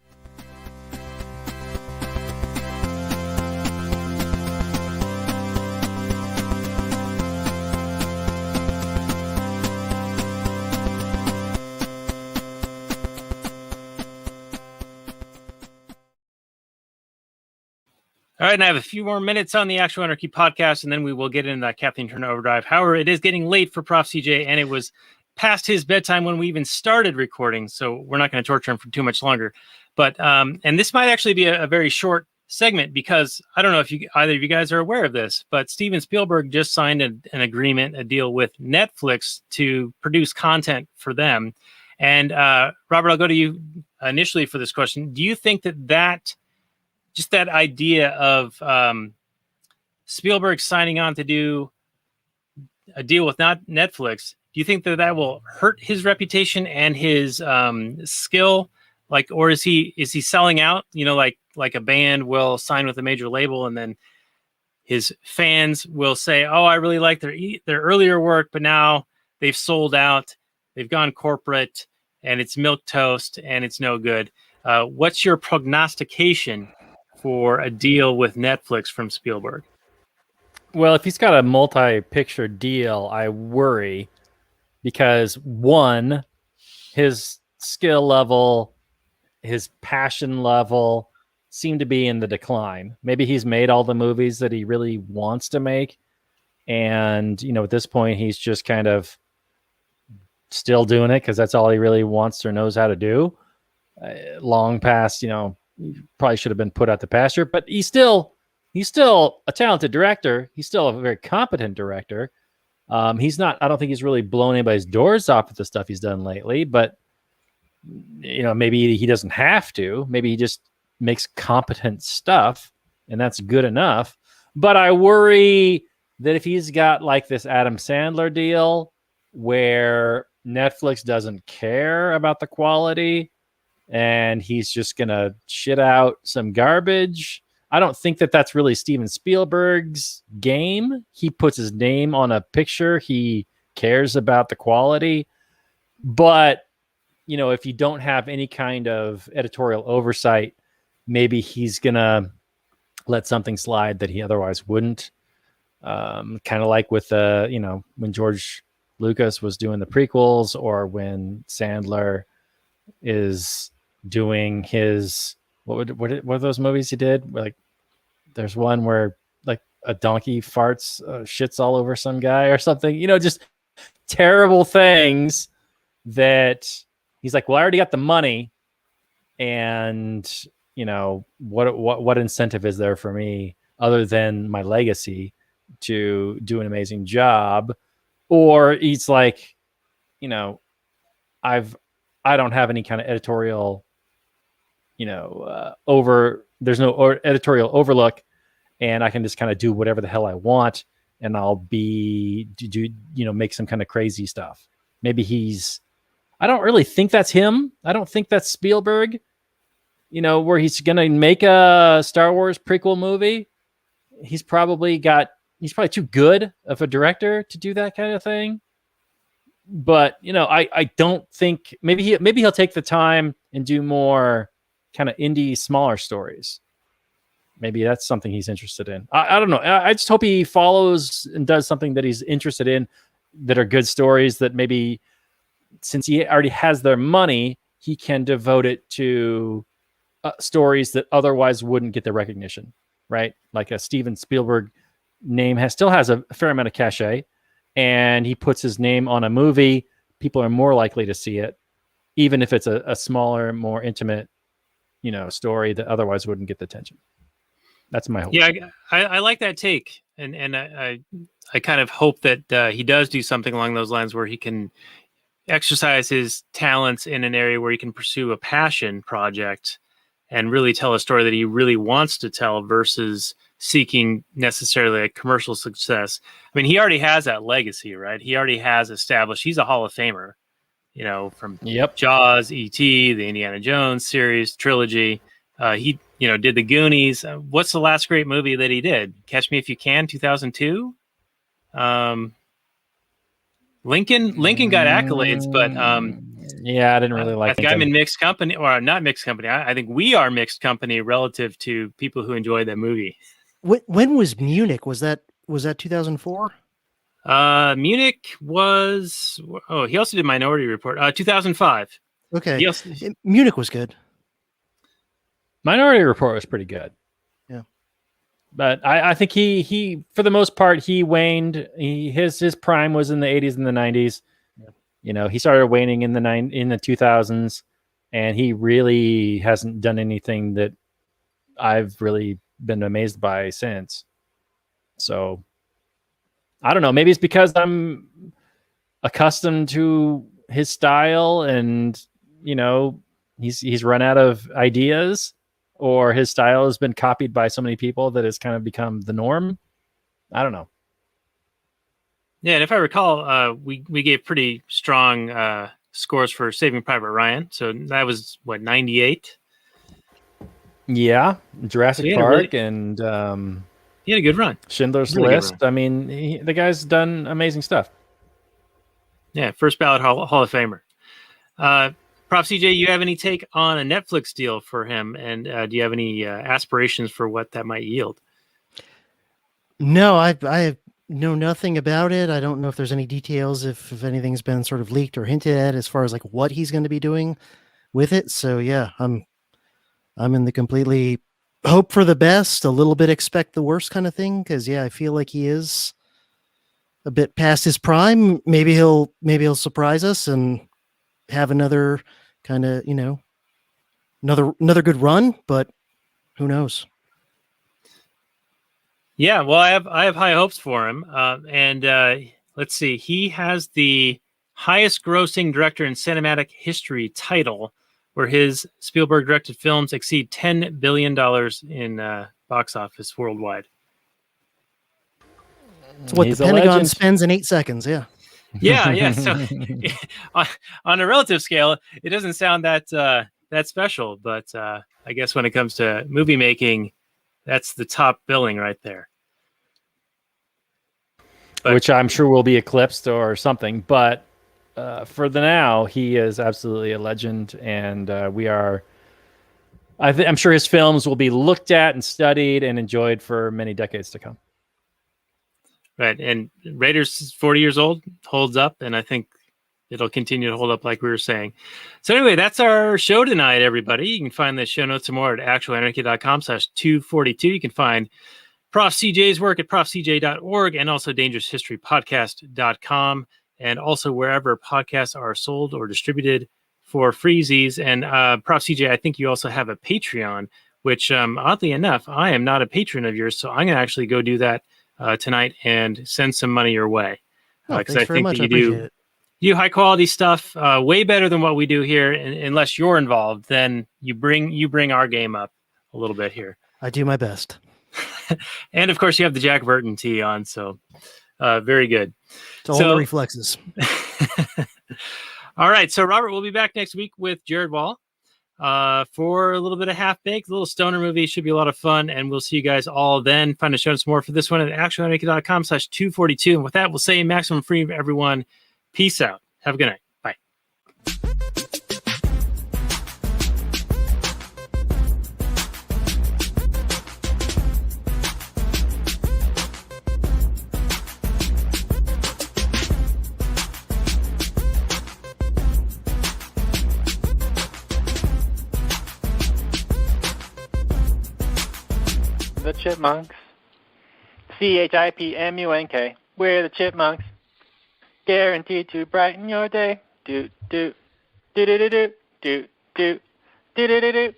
All right, and I have a few more minutes on the Actual Anarchy podcast, and then we will get into that Kathleen Turner Overdrive. However, it is getting late for Prof CJ, and it was past his bedtime when we even started recording, so we're not going to torture him for too much longer. But and this might actually be a very short segment, because I don't know if either of you guys are aware of this, but Steven Spielberg just signed an agreement, a deal with Netflix to produce content for them. And Robert, I'll go to you initially for this question. Do you think that just that idea of Spielberg signing on to do a deal with not Netflix, do you think that will hurt his reputation and his skill? Like, or is he selling out? Like a band will sign with a major label, and then his fans will say, "Oh, I really like their earlier work, but now they've sold out, they've gone corporate, and it's milquetoast, and it's no good." What's your prognostication for a deal with Netflix from Spielberg? Well, if he's got a multi-picture deal, I worry, because one, his skill level, his passion level seem to be in the decline. Maybe he's made all the movies that he really wants to make, And, at this point, he's just kind of still doing it because that's all he really wants or knows how to do. Long past, probably should have been put out the pasture, but he's still a talented director. He's still a very competent director. He's not, I don't think he's really blown anybody's doors off with the stuff he's done lately, but maybe he doesn't have to. Maybe he just makes competent stuff and that's good enough. But I worry that if he's got like this Adam Sandler deal where Netflix doesn't care about the quality and he's just going to shit out some garbage, I don't think that that's really Steven Spielberg's game. He puts his name on a picture. He cares about the quality. But, if you don't have any kind of editorial oversight, maybe he's going to let something slide that he otherwise wouldn't. Kind of like with when George Lucas was doing the prequels, or when Sandler is doing his what are those movies he did? Like, there's one where like a donkey farts, shits all over some guy or something. Just terrible things that he's like, well, I already got the money, and what incentive is there for me other than my legacy to do an amazing job? Or he's like, I don't have any kind of editorial, there's no editorial overlook, and I can just kind of do whatever the hell I want, and I'll make some kind of crazy stuff. Maybe I don't really think that's him. I don't think that's Spielberg, where he's going to make a Star Wars prequel movie. He's probably too good of a director to do that kind of thing. But, I don't think maybe he'll take the time and do more kind of indie, smaller stories. Maybe that's something he's interested in. I don't know. I just hope he follows and does something that he's interested in, that are good stories, that maybe since he already has their money, he can devote it to stories that otherwise wouldn't get the recognition, right? Like a Steven Spielberg name still has a fair amount of cachet, and he puts his name on a movie, people are more likely to see it, even if it's a smaller, more intimate, story that otherwise wouldn't get the attention. That's my hope. Yeah, I like that take, and I kind of hope that he does do something along those lines where he can exercise his talents in an area where he can pursue a passion project and really tell a story that he really wants to tell versus seeking necessarily a commercial success. I mean, he already has that legacy, right? He already has established, he's a Hall of Famer, from Jaws, E.T., the Indiana Jones series, trilogy. He, did the Goonies. What's the last great movie that he did? Catch Me If You Can, 2002. Lincoln got accolades, but yeah, I didn't really like. I think I'm in mixed company, or not mixed company. I think we are mixed company relative to people who enjoyed that movie. When was Munich? Was that 2004? Munich was. Oh, he also did Minority Report. 2005. Okay, Munich was good. Minority Report was pretty good. Yeah, but I think he for the most part he waned. His prime was in the 80s and the 90s. Yeah. He started waning in the 2000s, and he really hasn't done anything that I've really been amazed by since. So I don't know. Maybe it's because I'm accustomed to his style, and he's run out of ideas, or his style has been copied by so many people that it's kind of become the norm. I don't know. Yeah, and if I recall, we gave pretty strong scores for Saving Private Ryan. So that was, 98? Yeah, Jurassic Park, and he had a good run. Schindler's List. I mean, the guy's done amazing stuff. Yeah, first ballot Hall of Famer. Prof CJ, you have any take on a Netflix deal for him, and do you have any aspirations for what that might yield? No, I know nothing about it. I don't know if there's any details, if anything's been sort of leaked or hinted at as far as like what he's going to be doing with it. So yeah, I'm in the completely hope for the best, a little bit expect the worst kind of thing, because yeah, I feel like he is a bit past his prime. Maybe he'll surprise us and have another kind of, another good run, but who knows? Yeah, well, I have high hopes for him. Let's see, he has the highest grossing director in cinematic history title, where his Spielberg directed films exceed $10 billion in box office worldwide. It's what He's the a Pentagon legend. spends in 8 seconds. Yeah. Yeah. So on a relative scale, it doesn't sound that special, but I guess when it comes to movie making, that's the top billing right there. But, which I'm sure will be eclipsed or something. But for the now, he is absolutely a legend, and we are. I'm sure his films will be looked at and studied and enjoyed for many decades to come. right, and Raiders is 40 years old, holds up, and I think it'll continue to hold up like we were saying. So anyway, that's our show tonight, everybody. You can find the show notes and more at actualanarchy.com/242. You can find Prof CJ's work at profcj.org and also dangeroushistorypodcast.com, and also wherever podcasts are sold or distributed for freezies. And Prof CJ, I think you also have a Patreon, which oddly enough, I am not a patron of yours, so I'm going to actually go do that tonight and send some money your way. Thanks very much. I appreciate it. You high quality stuff, way better than what we do here. And unless you're involved, then you bring our game up a little bit here. I do my best. And of course, you have the Jack Burton tee on, so very good. It's all the reflexes. All right, so Robert, we'll be back next week with Jared Wall for a little bit of Half Baked, a little stoner movie. Should be a lot of fun, and we'll see you guys all then. Find the show notes more for this one at actualanarchy.com/242. And with that, we'll say maximum freedom for everyone. Peace out. Have a good night. Bye. The Chipmunks. CHIPMUNK. We're the Chipmunks. Guaranteed to brighten your day. Do do do do do do do do do do do.